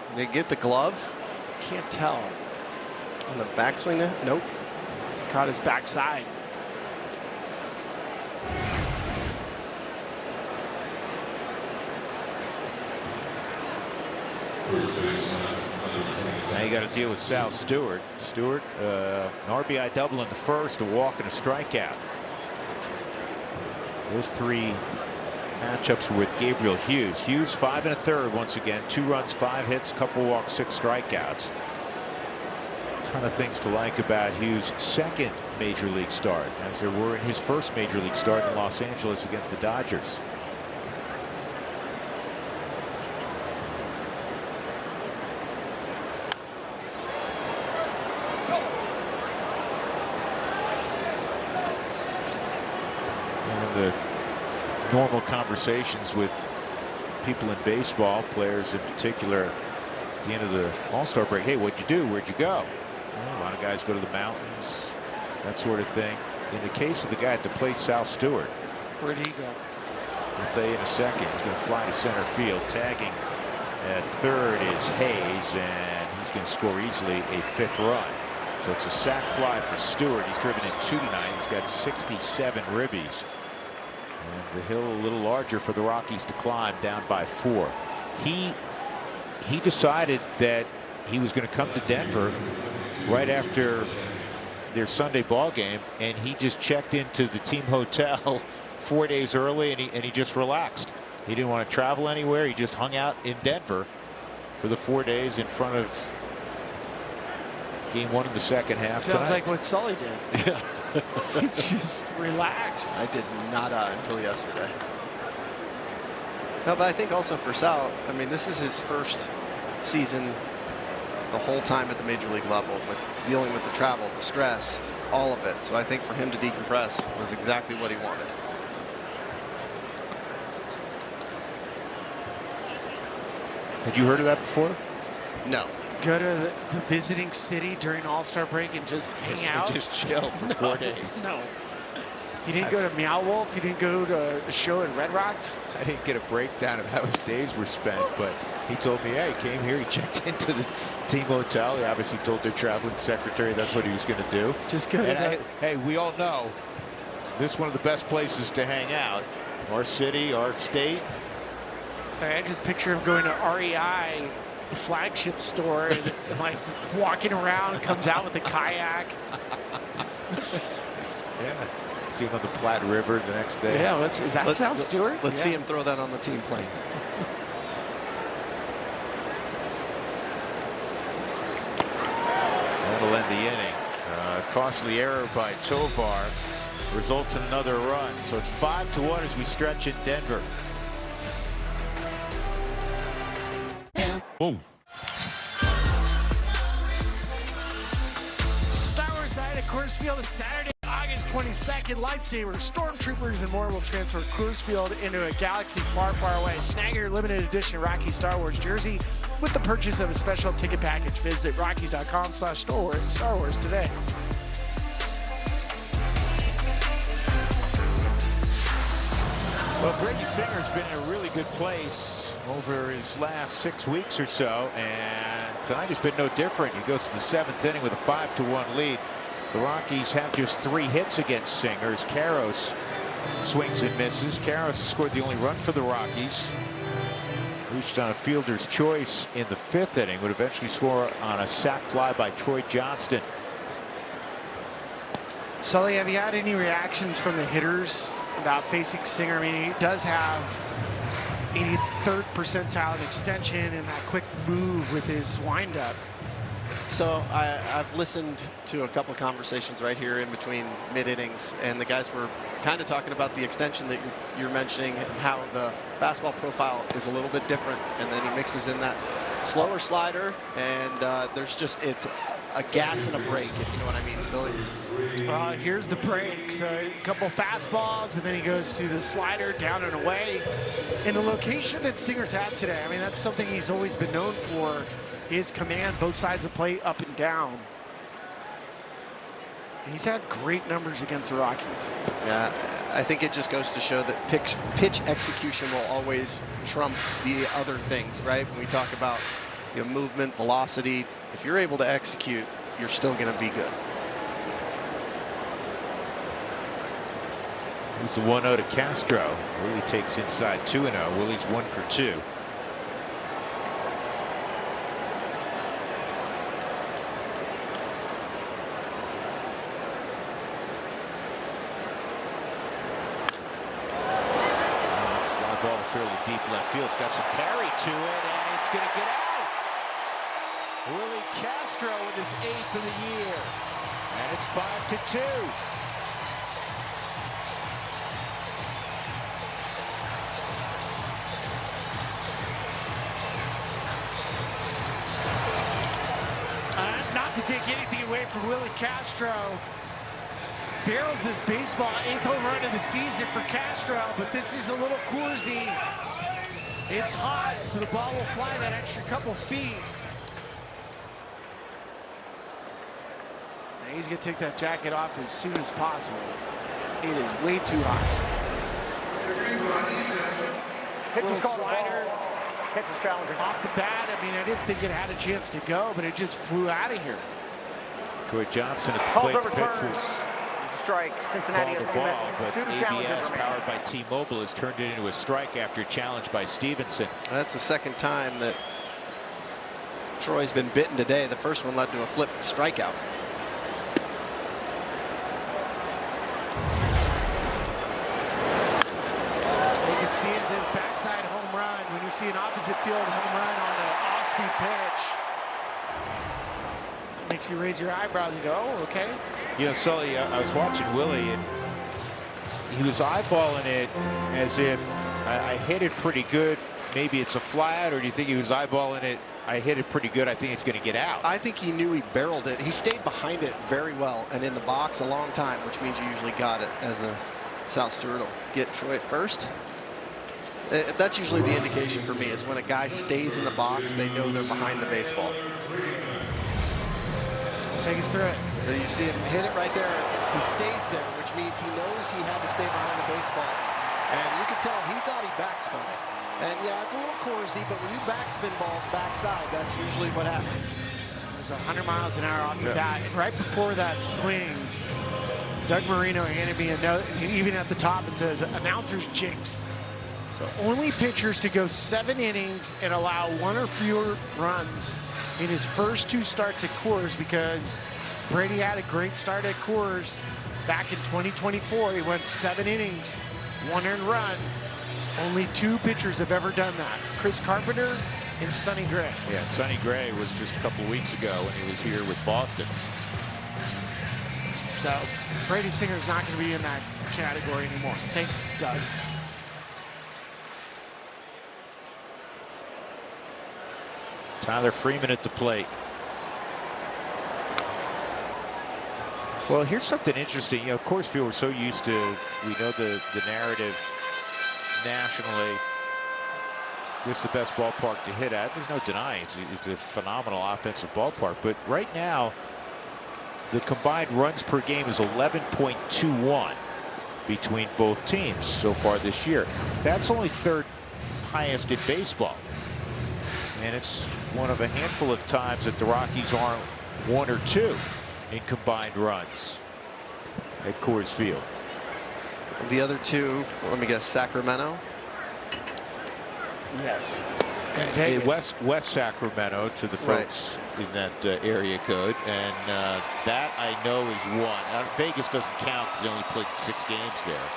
Did he get the glove? Can't tell. On the backswing there? Nope. Caught his backside. Now you got to deal with Sal Stewart. Stewart, an RBI double in the first, a walk and a strikeout. Those 3 matchups were with Gabriel Hughes. Hughes 5 1/3 once again. 2 runs, 5 hits, couple walks, 6 strikeouts. A ton of things to like about Hughes' second major league start, as there were in his first major league start in Los Angeles against the Dodgers. The normal conversations with people in baseball, players in particular, at the end of the All-Star break. Hey, what'd you do? Where'd you go? Well, a lot of guys go to the mountains, that sort of thing. In the case of the guy at the plate, Sal Stewart. Where'd he go? I'll tell you in a second. He's going to fly to center field. Tagging at third is Hayes, and he's going to score easily a 5th run. So it's a sac fly for Stewart. He's driven in 2 tonight. He's got 67 ribbies. And the hill a little larger for the Rockies to climb, down by 4. He decided that he was going to come to Denver right after their Sunday ball game, and he just checked into the team hotel 4 days early, and he just relaxed. He didn't want to travel anywhere. He just hung out in Denver for the 4 days in front of Game 1 of the second half. Sounds like what Sully did. Yeah. Just relaxed. I did nada until yesterday. No, but I think also for Sal, I mean, this is his first season the whole time at the major league level, with dealing with the travel, the stress, all of it. So I think for him to decompress was exactly what he wanted. Had you heard of that before? No. Go to the visiting city during All-Star break and just hang out? Just chill for 4 days. No. You didn't go to Meow Wolf? You didn't go to a show at Red Rocks? I didn't get a breakdown of how his days were spent, but he told me, yeah, he came here, he checked into the team hotel. He obviously told their traveling secretary that's what he was going to to do. Just go to hey, we all know this is one of the best places to hang out. Our city, our state. I just picture him going to REI, the flagship store, and like walking around, comes out with a kayak. Yeah. See him on the Platte River the next day. Yeah, is that Sal Stewart? Let's see him throw that on the team plane. That'll end the inning. Costly error by Tovar results in another run. So it's 5-1 as we stretch in Denver. Boom. Star Wars Night at Coors Field is Saturday, August 22nd. Lightsabers, stormtroopers, and more will transfer Coors Field into a galaxy far, far away. Snag your limited edition Rocky Star Wars jersey with the purchase of a special ticket package. Visit Rockies.com/Star Wars today. Well, Brady Singer's been in a really good place over his last 6 weeks or so, and tonight has been no different. He goes to the 7th inning with a 5-1 lead. The Rockies have just 3 hits against Singer. Karros swings and misses. Karros has scored the only run for the Rockies. Reached on a fielder's choice in the 5th inning. Would eventually score on a sac fly by Troy Johnston. Sully, have you had any reactions from the hitters about facing Singer? I mean, he does have 83rd percentile in extension and that quick move with his windup. So I've listened to a couple of conversations right here in between mid-innings, and the guys were kind of talking about the extension that you're mentioning and how the fastball profile is a little bit different, and then he mixes in that slower slider, and there's just, it's a gas and a break, if you know what I mean, Billy. Here's the breaks, a couple fastballs, and then he goes to the slider down and away. In the location that Singer's had today, I mean, that's something he's always been known for, his command, both sides of the plate, up and down. He's had great numbers against the Rockies. Yeah, I think it just goes to show that pitch execution will always trump the other things, right? When we talk about movement, velocity, if you're able to execute, you're still going to be good. Here's the 1-0 to Castro. Willie takes inside 2-0. Willie's 1 for 2. Ball fairly deep left field. It's got some carry to it, and it's going to get out. Willie Castro with his 8th of the year, and it's 5-2. Not to take anything away from Willie Castro. Barrels this baseball, 8th home run of the season for Castro, but this is a little Coorsy. It's hot, so the ball will fly that extra couple feet. Now he's gonna take that jacket off as soon as possible. It is way too hot. Little slider. Off the bat, I mean, I didn't think it had a chance to go, but it just flew out of here. Troy Johnson at the plate. The pitch was strike. Cincinnati called the ball, but ABS, powered by T-Mobile, has turned it into a strike after a challenge by Stevenson. That's the second time that Troy's been bitten today. The first one led to a flip strikeout. You can see it, this backside home run. When you see an opposite field home run on an off-speed pitch, it makes you raise your eyebrows and go, oh, okay. You know, Sully, I was watching Willie, and he was eyeballing it as if I hit it pretty good. Maybe it's a flat, or do you think he was eyeballing it? I hit it pretty good. I think it's going to get out. I think he knew he barreled it. He stayed behind it very well and in the box a long time, which means you usually got it, as the South Stewart will get Troy at first. That's usually the indication for me, is when a guy stays in the box, they know they're behind the baseball. Take us through it. So you see him hit it right there. He stays there, which means he knows he had to stay behind the baseball. And you can tell he thought he backspun it. And yeah, it's a little coursey, but when you backspin balls backside, that's usually what happens. It was 100 miles an hour off the bat. And right before that swing, Doug Marino handed me a note, and even at the top it says, announcer's jinx. So only pitchers to go 7 innings and allow 1 or fewer runs in his first 2 starts at Coors, because Brady had a great start at Coors back in 2024. He went 7 innings, 1 earned run. Only 2 pitchers have ever done that. Chris Carpenter and Sonny Gray. Yeah, Sonny Gray was just a couple weeks ago when he was here with Boston. So Brady Singer's not going to be in that category anymore. Thanks, Doug. Tyler Freeman at the plate. Well, here's something interesting. You know, Coors Field, we're so used to, we know the narrative nationally. This is the best ballpark to hit at. There's no denying it's a phenomenal offensive ballpark. But right now, the combined runs per game is 11.21 between both teams so far this year. That's only 3rd highest in baseball. And it's one of a handful of times that the Rockies aren't 1 or 2 in combined runs at Coors Field. The other 2, let me guess, Sacramento? Yes. West Sacramento to the folks in that area code. And that I know is 1. Vegas doesn't count because they only played 6 games there.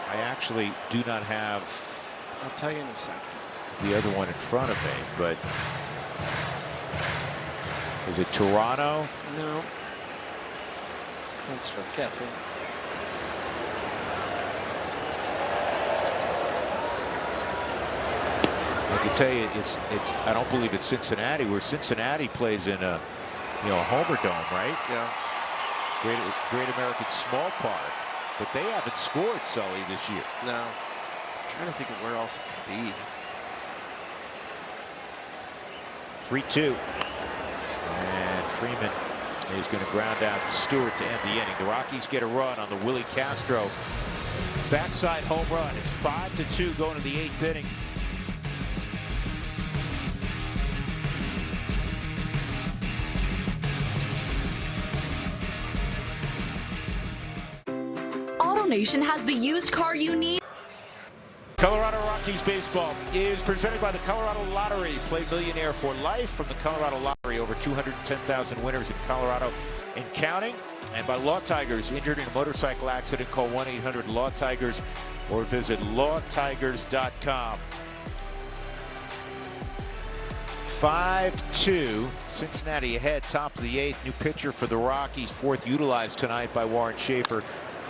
I actually do not have, I'll tell you in a second, the other one in front of me, but is it Toronto? No. Don't start guessing. I can tell you, it's. I don't believe it's Cincinnati, where Cincinnati plays in a, a Homer Dome, right? Yeah. Great American Small Park, but they haven't scored, Sully, this year. No. I'm trying to think of where else it could be. 3-2. And Freeman is going to ground out to Stewart to end the inning. The Rockies get a run on the Willie Castro backside home run. It's 5-2 going to the 8th inning. AutoNation has the used car you need. Colorado Rockies baseball is presented by the Colorado Lottery. Play millionaire for life from the Colorado Lottery. Over 210,000 winners in Colorado and counting. And by Law Tigers. Injured in a motorcycle accident, call 1-800-LAW-TIGERS or visit lawtigers.com. 5-2. Cincinnati ahead, top of the 8th. New pitcher for the Rockies. 4th utilized tonight by Warren Schaefer.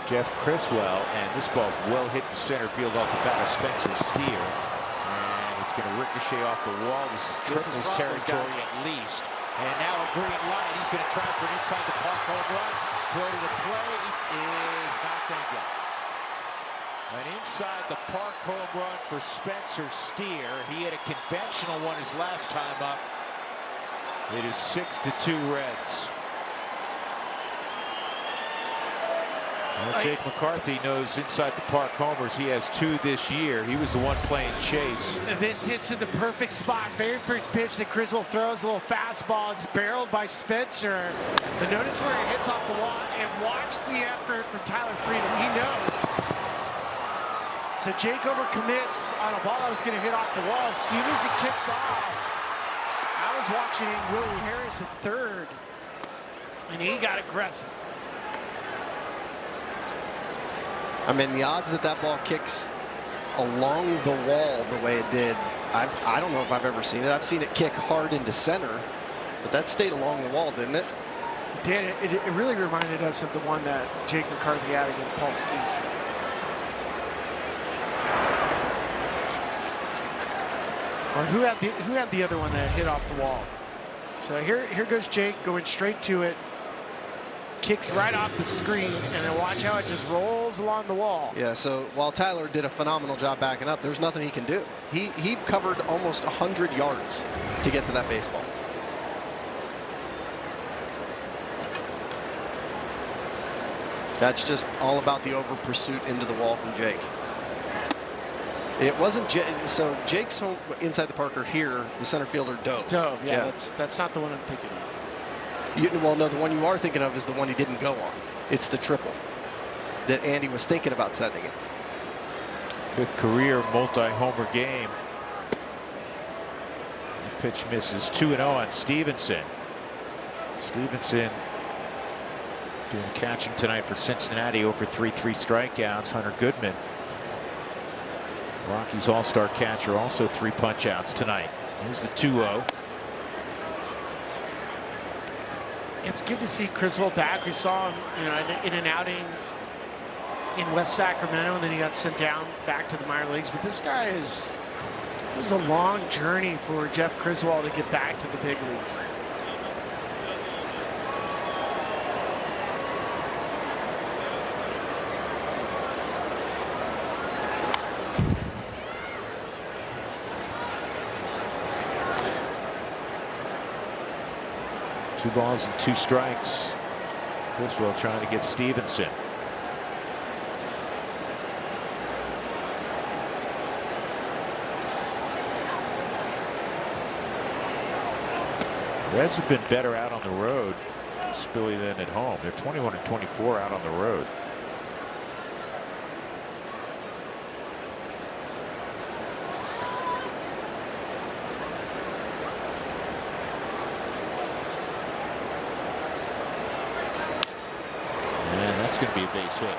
Jeff Criswell, and this ball's well hit to center field off the bat of Spencer Steer, and it's going to ricochet off the wall. This is Triples territory at least, and now a green light. He's going to try for an inside the park home run. Throw to the plate is not going to get it. An inside the park home run for Spencer Steer. He had a conventional one his last time up. It is 6-2 Reds. Well, Jake McCarthy knows inside the park homers. He has 2 this year. He was the one playing chase. This hits in the perfect spot. Very first pitch that Criswell throws, a little fastball. It's barreled by Spencer. But notice where it hits off the wall, and watch the effort from Tyler Freeman. He knows. So Jake overcommits on a ball that was going to hit off the wall. As soon as it kicks off, I was watching Willie Harris at 3rd, and he got aggressive. I mean, the odds that that ball kicks along the wall the way it did, I don't know if I've ever seen it. I've seen it kick hard into center, But that stayed along the wall, didn't it? Dan, it really reminded us of the one that Jake McCarthy had against Paul Skeens. Or who had the other one that hit off the wall? So here goes Jake going straight to it. Kicks right off the screen, and then watch how it just rolls along the wall. Yeah, so while Tyler did a phenomenal job backing up, there's nothing he can do. He covered almost 100 yards to get to that baseball. That's just all about the over pursuit into the wall from Jake. It wasn't so Jake's home inside the Parker here. The center fielder dove. Yeah. That's not the one I'm thinking of. Well, no, the one you are thinking of is the one he didn't go on. It's the triple that Andy was thinking about sending it. 5th career multi-homer game. The pitch misses. 2-0 on Stevenson. Stevenson doing catching tonight for Cincinnati. Over 3 strikeouts. Hunter Goodman, Rockies all-star catcher, also 3 punch-outs tonight. Here's the 2-0. It's good to see Criswell back. We saw him, in an outing in West Sacramento, and then he got sent down back to the minor leagues. But this guy it was a long journey for Jeff Criswell to get back to the big leagues. Two balls and 2 strikes. Criswell trying to get Stevenson. Reds have been better out on the road, Spilly, than at home. They're 21-24 out on the road. Going to be a base hit.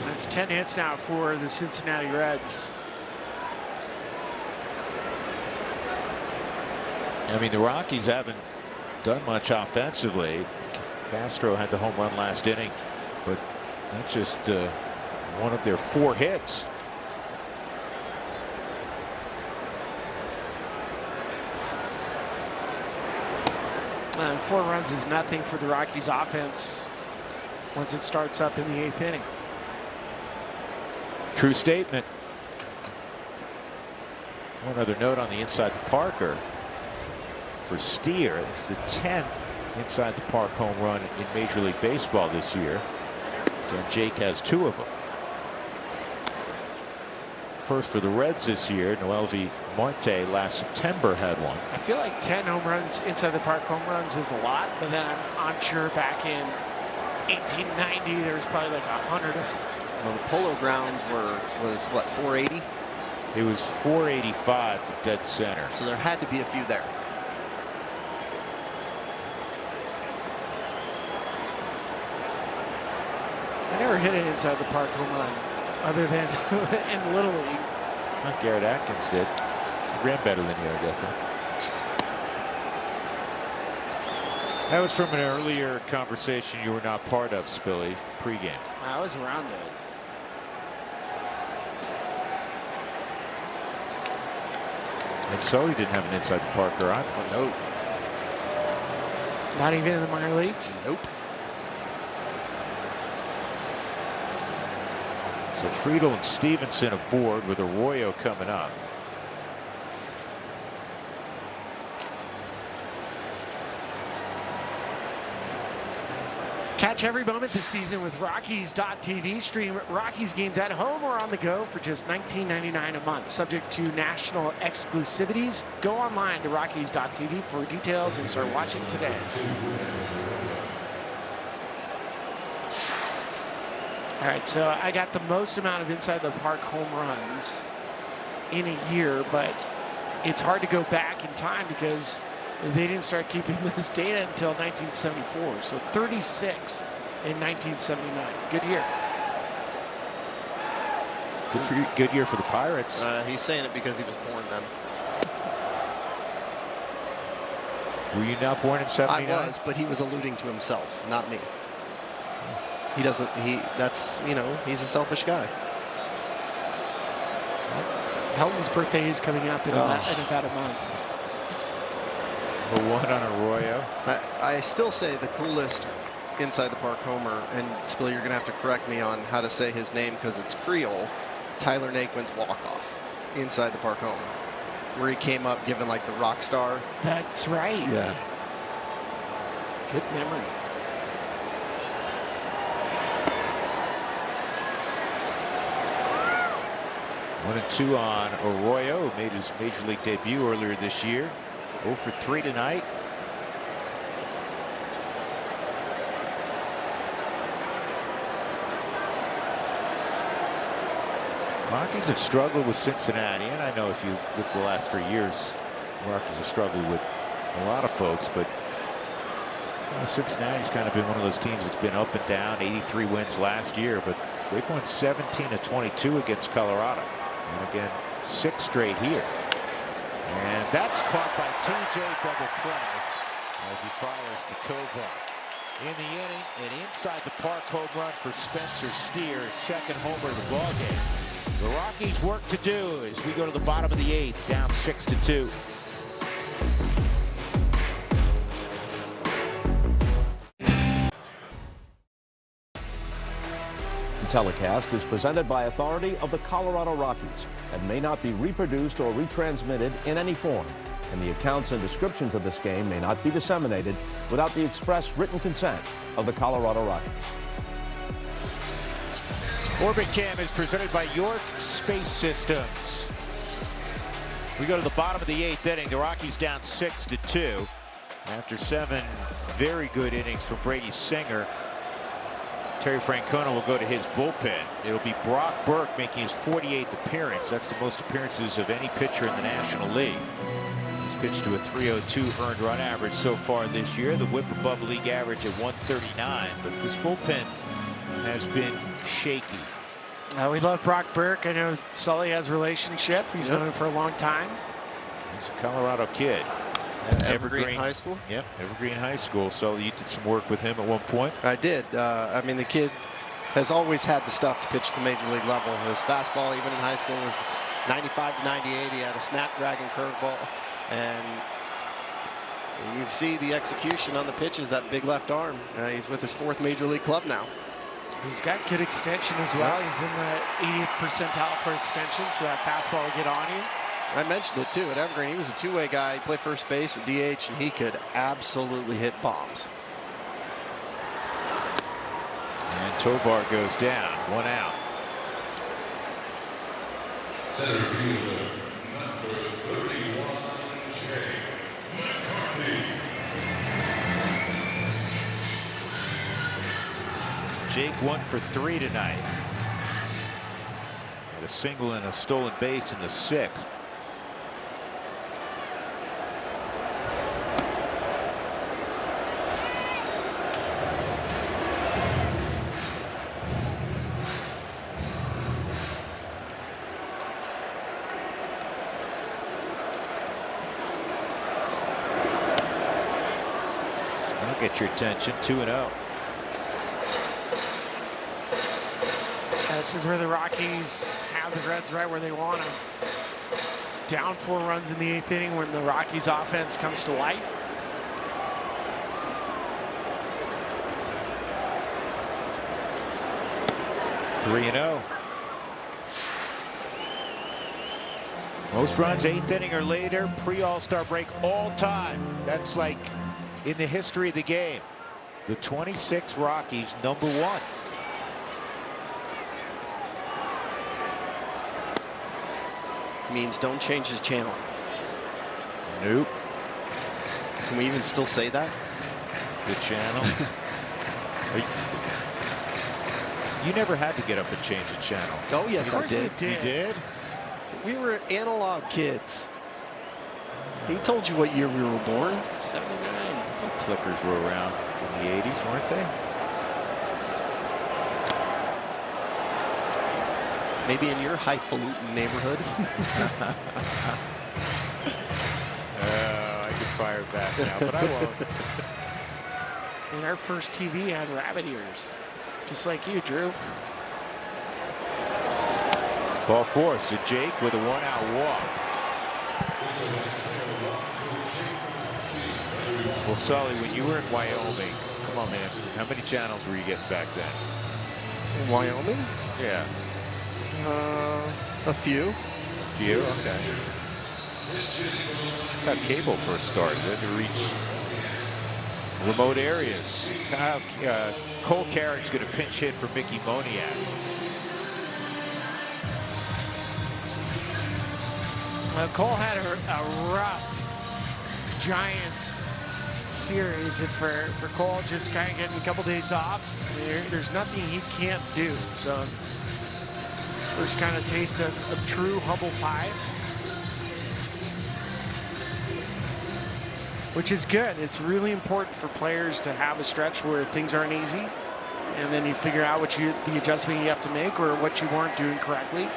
That's 10 hits now for the Cincinnati Reds. I mean, the Rockies haven't done much offensively. Castro had the home run last inning, but that's just one of their 4 hits. And 4 runs is nothing for the Rockies offense once it starts up in the 8th inning. True statement. One other note on the inside the Parker for Steer. It's the 10th inside the park home run in Major League Baseball this year. Again, Jake has 2 of them. First for the Reds this year. Noelvi Marte last September had one. I feel like 10 home runs inside the park home runs is a lot, but then I'm sure back in 1890 there was probably like 100. Well, the Polo Grounds was what, 480? It was 485 to dead center. So there had to be a few there. I never hit it inside the park home run, other than in Little League. Not Garrett Atkins did. He ran better than you, I guess. Huh? That was from an earlier conversation you were not part of, Spilly, pregame. I was around it. And so he didn't have an inside the Parker either. Oh, no. Not even in the minor leagues? Nope. So Friedel and Stevenson aboard with Arroyo coming up. Catch every moment this season with Rockies.tv. Stream Rockies games at home or on the go for just $19.99 a month. Subject to national exclusivities. Go online to Rockies.tv for details and start watching today. All right, so I got the most amount of inside the park home runs in a year, but it's hard to go back in time because they didn't start keeping this data until 1974. So 36 in 1979. Good year. Good year for the Pirates. He's saying it because he was born then. Were you not born in 79? I was, but he was alluding to himself, not me. He doesn't, that's, you know, he's a selfish guy. Helton's birthday is coming up in about a month. The one on Arroyo. I still say the coolest inside the park homer, and Spill, you're going to have to correct me on how to say his name because it's Creole, Tyler Naquin's walk-off inside the park homer, where he came up giving like the rock star. That's right. Yeah. Good memory. One and two on Arroyo, who made his major league debut earlier this year. 0 for 3 tonight. Rockies have struggled with Cincinnati, and I know if you look at the last 3 years, Rockies have struggled with a lot of folks, but Cincinnati's kind of been one of those teams that's been up and down. 83 wins last year, but they've won 17 of 22 against Colorado. And again, 6 straight here. And that's caught by TJ double play as he fires to Tovar. In the inning, an inside the park home run for Spencer Steer, second homer of the ballgame. The Rockies work to do as we go to the bottom of the 8th, down 6-2. The telecast is presented by authority of the Colorado Rockies and may not be reproduced or retransmitted in any form. And the accounts and descriptions of this game may not be disseminated without the express written consent of the Colorado Rockies. Orbit Cam is presented by York Space Systems. We go to the bottom of the 8th inning. The Rockies down 6-2 after 7 very good innings from Brady Singer. Terry Francona will go to his bullpen. It'll be Brock Burke making his 48th appearance. That's the most appearances of any pitcher in the National League. He's pitched to a 302 earned run average so far this year. The whip above league average at 139. But this bullpen has been shaky. We love Brock Burke. I know Sully has a relationship. He's known him for a long time. He's a Colorado kid. Evergreen High School? Yep, Evergreen High School. So you did some work with him at one point? I did. I mean, the kid has always had the stuff to pitch the major league level. His fastball, even in high school, was 95 to 98. He had a snapdragon curveball. And you can see the execution on the pitches, that big left arm. He's with his 4th major league club now. He's got good extension as well. He's in the 80th percentile for extension, so that fastball will get on you. I mentioned it too at Evergreen. He was a two-way guy. He played first base or DH, and he could absolutely hit bombs. And Tovar goes down, 1 out. Center fielder, number 31, Jay McCarthy. Jake 1 for 3 tonight. Had a single and a stolen base in the 6th. That'll get your attention. 2-0. This is where the Rockies have the Reds right where they want them. Down 4 runs in the 8th inning when the Rockies offense comes to life. Three 3-0. Most runs 8th inning or later, pre-All-Star break all time. That's like in the history of the game. The 26 Rockies, number 1. Means don't change his channel. Nope. Can we even still say that? The channel. You never had to get up and change the channel. Oh yes, I did. We You did? We were analog kids. He told you what year we were born. 79. The clickers were around in the 80s, weren't they? Maybe in your highfalutin neighborhood. I could fire back now, but I won't. And our first TV had rabbit ears, just like you, Drew. Ball four, so Jake with a one-out walk. Well, Sully, when you were in Wyoming, come on, man, how many channels were you getting back then? In Wyoming? Yeah. A few. A few? Okay. That's how cable first started. They had to reach remote areas. Cole Carrick's going to pinch hit for Mickey Moniak. Cole had a rough Giants series, and for Cole just kind of getting a couple days off, there's nothing he can't do. So first kind of taste of true humble pie, which is good. It's really important for players to have a stretch where things aren't easy, and then you figure out the adjustment you have to make or what you weren't doing correctly.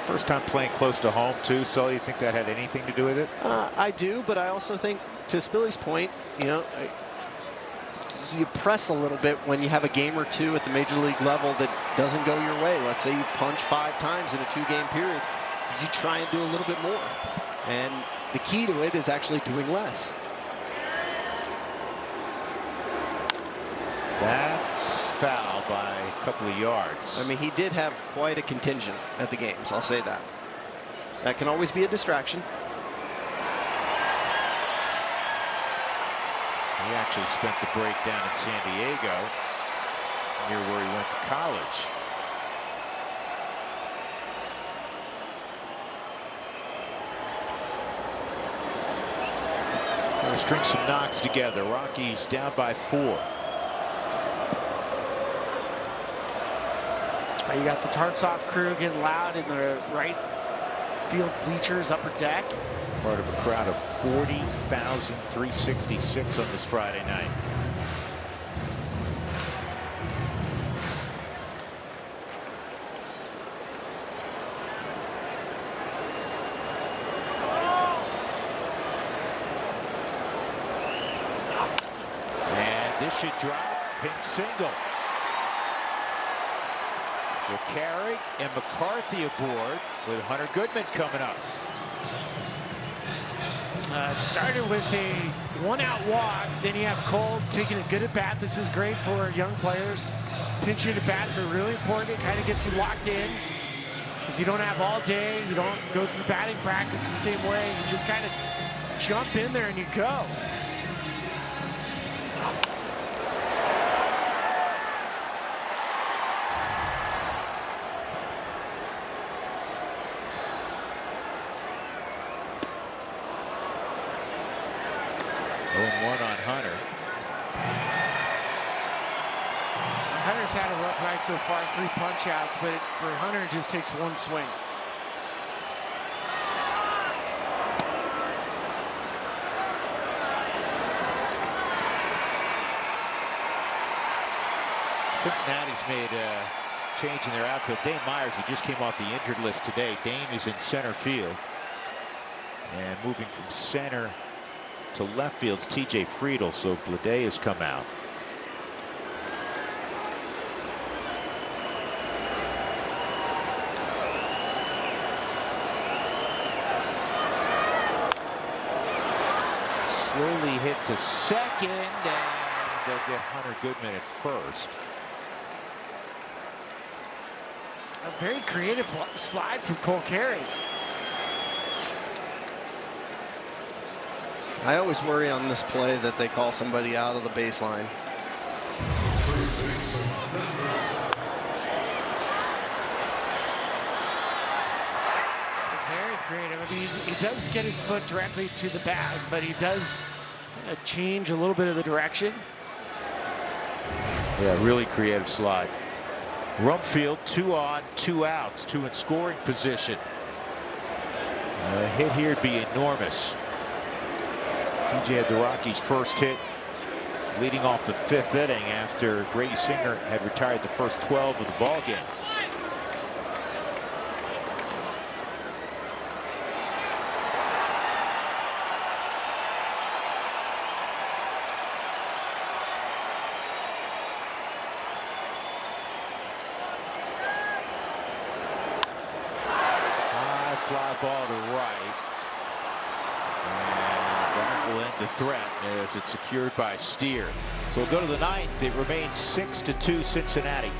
First time playing close to home too, so you think that had anything to do with it? I do, but I also think, to Spilly's point, you know, you press a little bit when you have a game or two at the major league level that doesn't go your way. Let's say you punch 5 times in a 2-game period. You try and do a little bit more. And the key to it is actually doing less. That's foul by a couple of yards. I mean, he did have quite a contingent at the games, I'll say that. That can always be a distraction. He actually spent the break down in San Diego, near where he went to college. Gonna string some knocks together. Rockies down by 4. You got the tarps off crew getting loud in the right field bleachers, upper deck. Part of a crowd of 40,366 on this Friday night. And this should drop. Pink single. So Carrick and McCarthy aboard with Hunter Goodman coming up. It started with a 1-out walk. Then you have Cole taking a good at bat. This is great for young players. Pinch hit at bats are really important. It kind of gets you locked in because you don't have all day. You don't go through batting practice the same way. You just kind of jump in there and you go. Hunter's had a rough night so far, 3 punch outs, but for Hunter it just takes 1 swing. Cincinnati's made a change in their outfield. Dane Myers, who just came off the injured list today. Dane is in center field. And moving from center to left field's TJ Friedel, so Blade has come out. Slowly hit to second, and they'll get Hunter Goodman at first. A very creative slide from Cole Carrick. I always worry on this play that they call somebody out of the baseline. Very creative. I mean, he does get his foot directly to the bag, but he does change a little bit of the direction. Yeah, really creative slide. Rumfield, 2 on, 2 outs, 2 in scoring position. A hit here would be enormous. TJ had the Rockies' first hit leading off the 5th inning after Brady Singer had retired the first 12 of the ball game. ground ball to right. And that will end the threat as it's secured by Steer. So we'll go to the ninth. It remains 6-2 Cincinnati.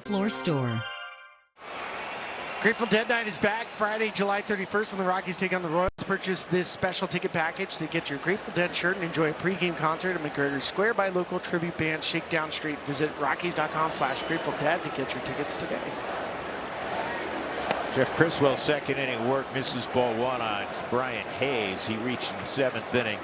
Floor Store. Grateful Dead Night is back Friday, July 31st when the Rockies take on the Royals. Purchase this special ticket package to get your Grateful Dead shirt and enjoy a pregame concert at McGregor Square by local tribute band Shakedown Street. Visit Rockies.com/Grateful Dead to get your tickets today. Jeff Criswell, second inning work, misses ball one on Brian Hayes. He reached in the 7th inning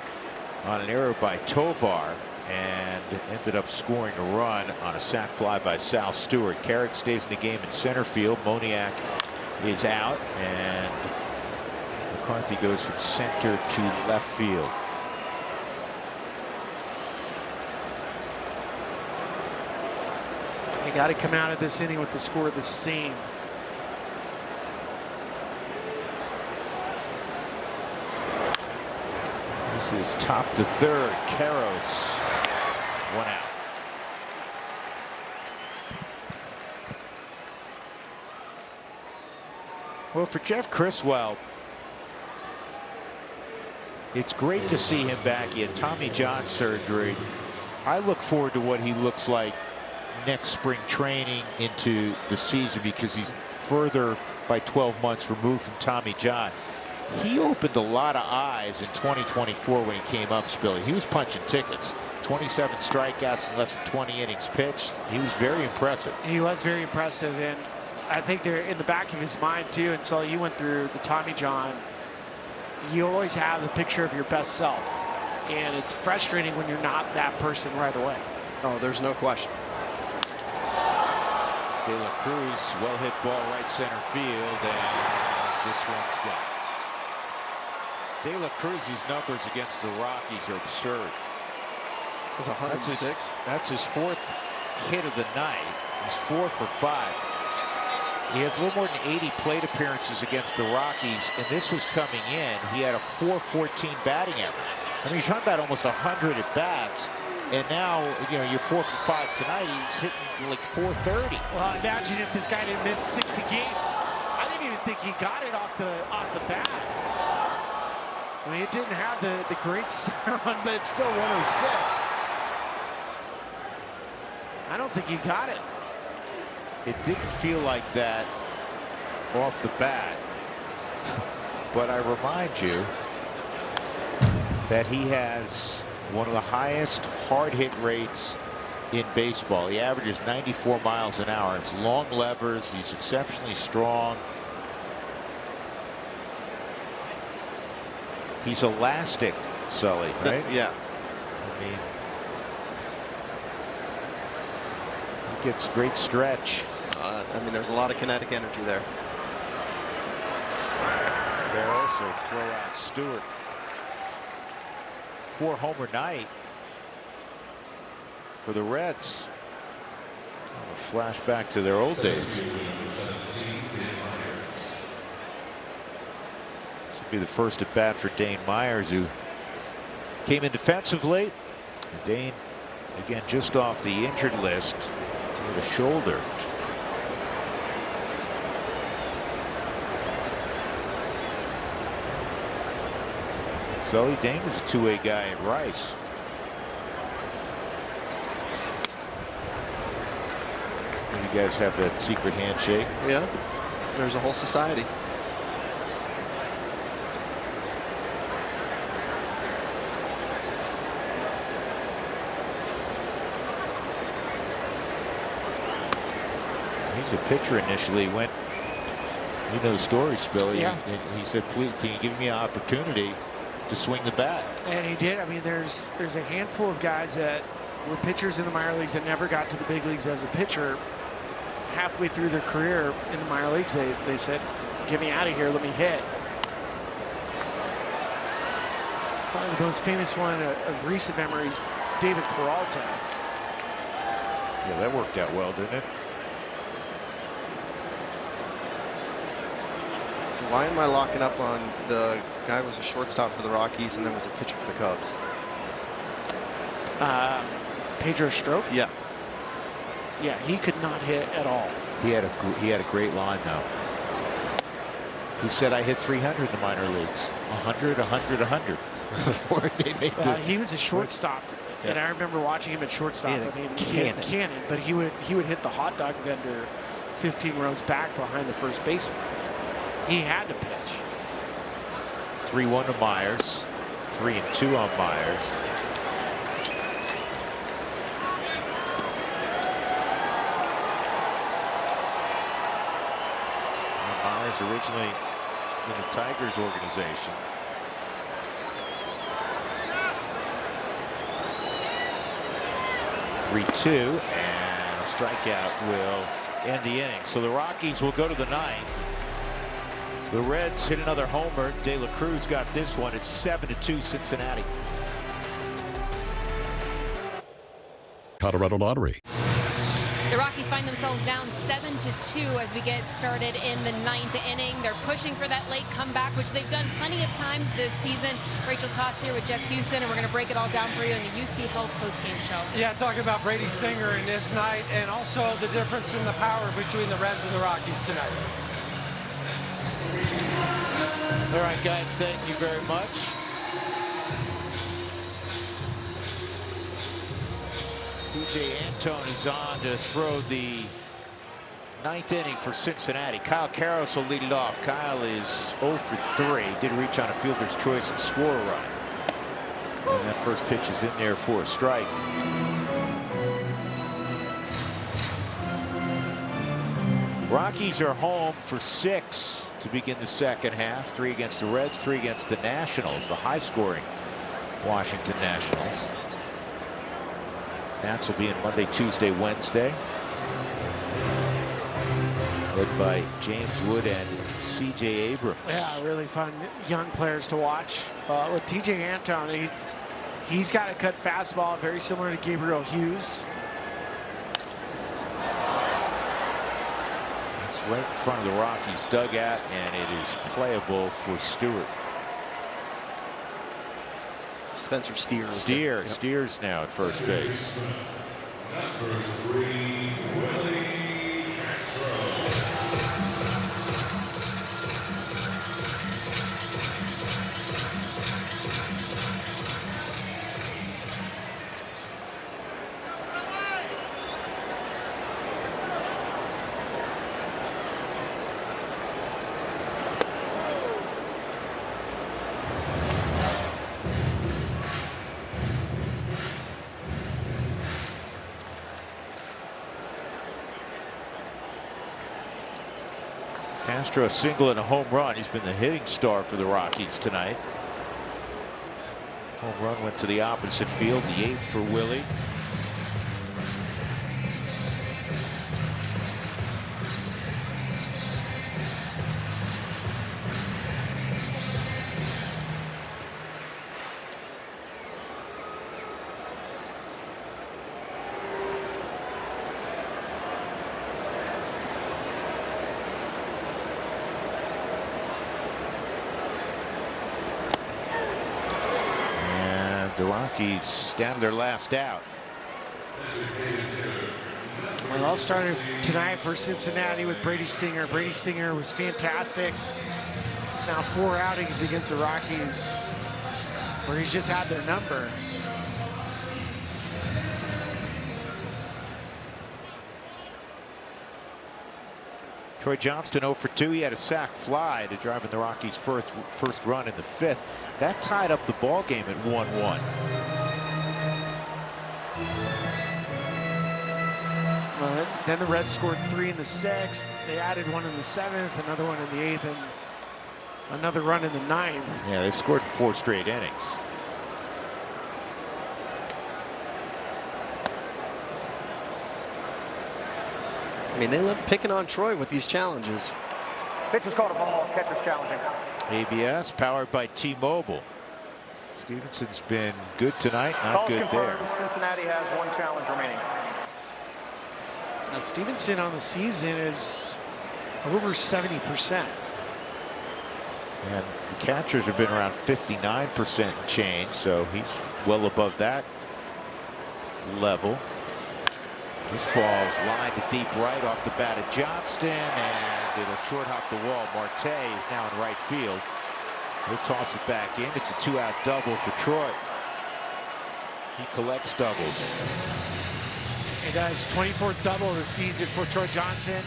on an error by Tovar and ended up scoring a run on a sac fly by Sal Stewart. Carrick stays in the game in center field. Moniak is out, and McCarthy goes from center to left field. You got to come out of this inning with the score the same. This is top to third. Karros, one out. Well, for Jeff Criswell, it's great to see him back. He had Tommy John surgery. I look forward to what he looks like next spring training into the season because he's further by 12 months removed from Tommy John. He opened a lot of eyes in 2024 when he came up, Spilly. He was punching tickets. 27 strikeouts in less than 20 innings pitched. He was very impressive. He was very impressive, and I think they're in the back of his mind too. And so you went through the Tommy John. You always have the picture of your best self, and it's frustrating when you're not that person right away. Oh, there's no question. De La Cruz, well hit ball right center field, and this one's gone. De La Cruz's numbers against the Rockies are absurd. It's 106. That's his 4th hit of the night. He's 4 for 5. He has a little more than 80 plate appearances against the Rockies, and this was coming in. He had a .414 batting average. I mean, you're talking about almost 100 at bats, and now you're 4 for 5 tonight. He's hitting like .430. Well, imagine if this guy didn't miss 60 games. I didn't even think he got it off the bat. I mean, it didn't have the great sound, but it's still 106. I don't think he got it. It didn't feel like that off the bat, but I remind you that he has one of the highest hard hit rates in baseball. He averages 94 miles an hour. It's long levers. He's exceptionally strong. He's elastic, Sully, right? Yeah. I mean, he gets great stretch. I mean, there's a lot of kinetic energy there. Karros will throw out Stewart. 4-homer night for the Reds. A flashback to their old days. This will be the first at bat for Dane Myers, who came in defensively. Dane, again, just off the injured list with a shoulder. Sully, Dane was a two-way guy at Rice. You guys have that secret handshake. Yeah, there's a whole society. He's a pitcher initially. Went, you know the story, Spilly. Yeah. And he said, please, can you give me an opportunity to swing the bat? And he did. I mean, there's a handful of guys that were pitchers in the minor leagues that never got to the big leagues as a pitcher. Halfway through their career in the minor leagues, they said, get me out of here, let me hit. Probably the most famous one of recent memories, David Peralta. Yeah, that worked out well, didn't it? Why am I locking up on the guy who was a shortstop for the Rockies and then was a pitcher for the Cubs? Pedro Strop? Yeah. Yeah, he could not hit at all. He had a great line though. He said, I hit 300 in the minor leagues. 100, 100, 100. Before they made he was a shortstop, and I remember watching him at shortstop. I mean, he had a cannon, but he would hit the hot dog vendor 15 rows back behind the first baseman. He had to pitch. 3-1 to Myers. 3-2 on Myers. Myers originally in the Tigers organization. (3-2) and a strikeout will end the inning. So the Rockies will go to the ninth. The Reds hit another homer. De La Cruz got this one. It's 7-2 Cincinnati. Colorado Lottery. The Rockies find themselves down 7-2 as we get started in the ninth inning. They're pushing for that late comeback, which they've done plenty of times this season. Rachel Toss here with Jeff Houston, and we're going to break it all down for you in the UC Health postgame show. Yeah, talking about Brady Singer in this night, and also the difference in the power between the Reds and the Rockies tonight. All right, guys, thank you very much. TJ Antone is on to throw the ninth inning for Cincinnati. Kyle Karros will lead it off. Kyle is 0 for 3. Did reach on a fielder's choice and score a run. And that first pitch is in there for a strike. Rockies are home for 6 to begin the second half. 3 against the Reds, 3 against the Nationals, the high-scoring Washington Nationals. Nats will be in Monday, Tuesday, Wednesday. Led by James Wood and C.J. Abrams. Yeah, really fun young players to watch. With TJ Antone, he's got a cut fastball, very similar to Gabriel Hughes. It's right in front of the Rockies dugout, and it is playable for Stewart. Spencer Steers. Steers now at first base. Number 3, Willie Castro. Castro a single and a home run. He's been the hitting star for the Rockies tonight. Home run went to the opposite field, the 8th for Willie. The Rockies down to their last out. Well, it all started tonight for Cincinnati with Brady Singer. Brady Singer was fantastic. It's now 4 outings against the Rockies where he's just had their number. Troy Johnston 0 for 2. He had a sac fly to drive in the Rockies' first run in the 5th. That tied up the ball game at 1-1. Then the Reds scored 3 in the 6th. They added 1 in the 7th, another one in the 8th, and another run in the 9th. Yeah, they scored in 4 straight innings. I mean, they love picking on Troy with these challenges. Pitch is called a ball. Catcher's challenging. ABS powered by T-Mobile. Stevenson's been good tonight, not good there. Cincinnati has 1 challenge remaining. Now Stevenson on the season is over 70%. And the catchers have been around 59% change, so he's well above that level. This ball's lined to deep right off the bat of Johnston, and it'll short hop the wall. Marte is now in right field. He'll toss it back in. It's a 2-out double for Troy. He collects doubles. He does. 24th double of the season for Troy Johnson.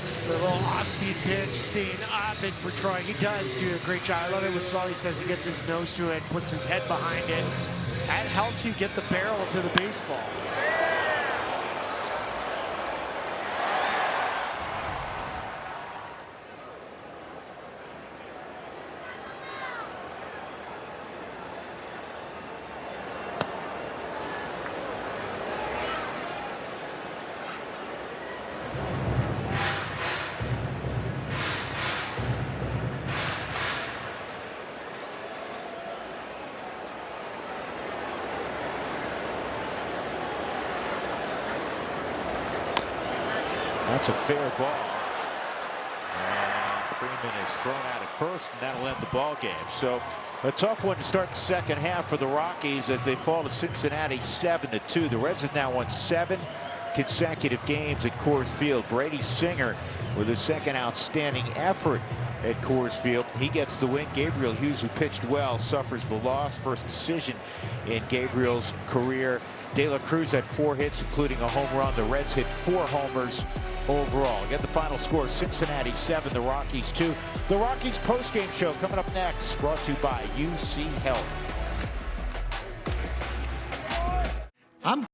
It's a little off-speed pitch, staying up, and for Troy, he does do a great job. I love it when Sully says he gets his nose to it, puts his head behind it. That helps you get the barrel to the baseball. That's a fair ball. And Freeman is thrown out at first, and that'll end the ball game. So a tough one to start the second half for the Rockies as they fall to Cincinnati 7-2. The Reds have now won 7 consecutive games at Coors Field. Brady Singer with his second outstanding effort at Coors Field. He gets the win. Gabriel Hughes, who pitched well, suffers the loss. First decision in Gabriel's career. De La Cruz had 4 hits, including a home run. The Reds hit 4 homers overall. Get the final score: Cincinnati 7, the Rockies 2. The Rockies postgame show coming up next, brought to you by UC Health.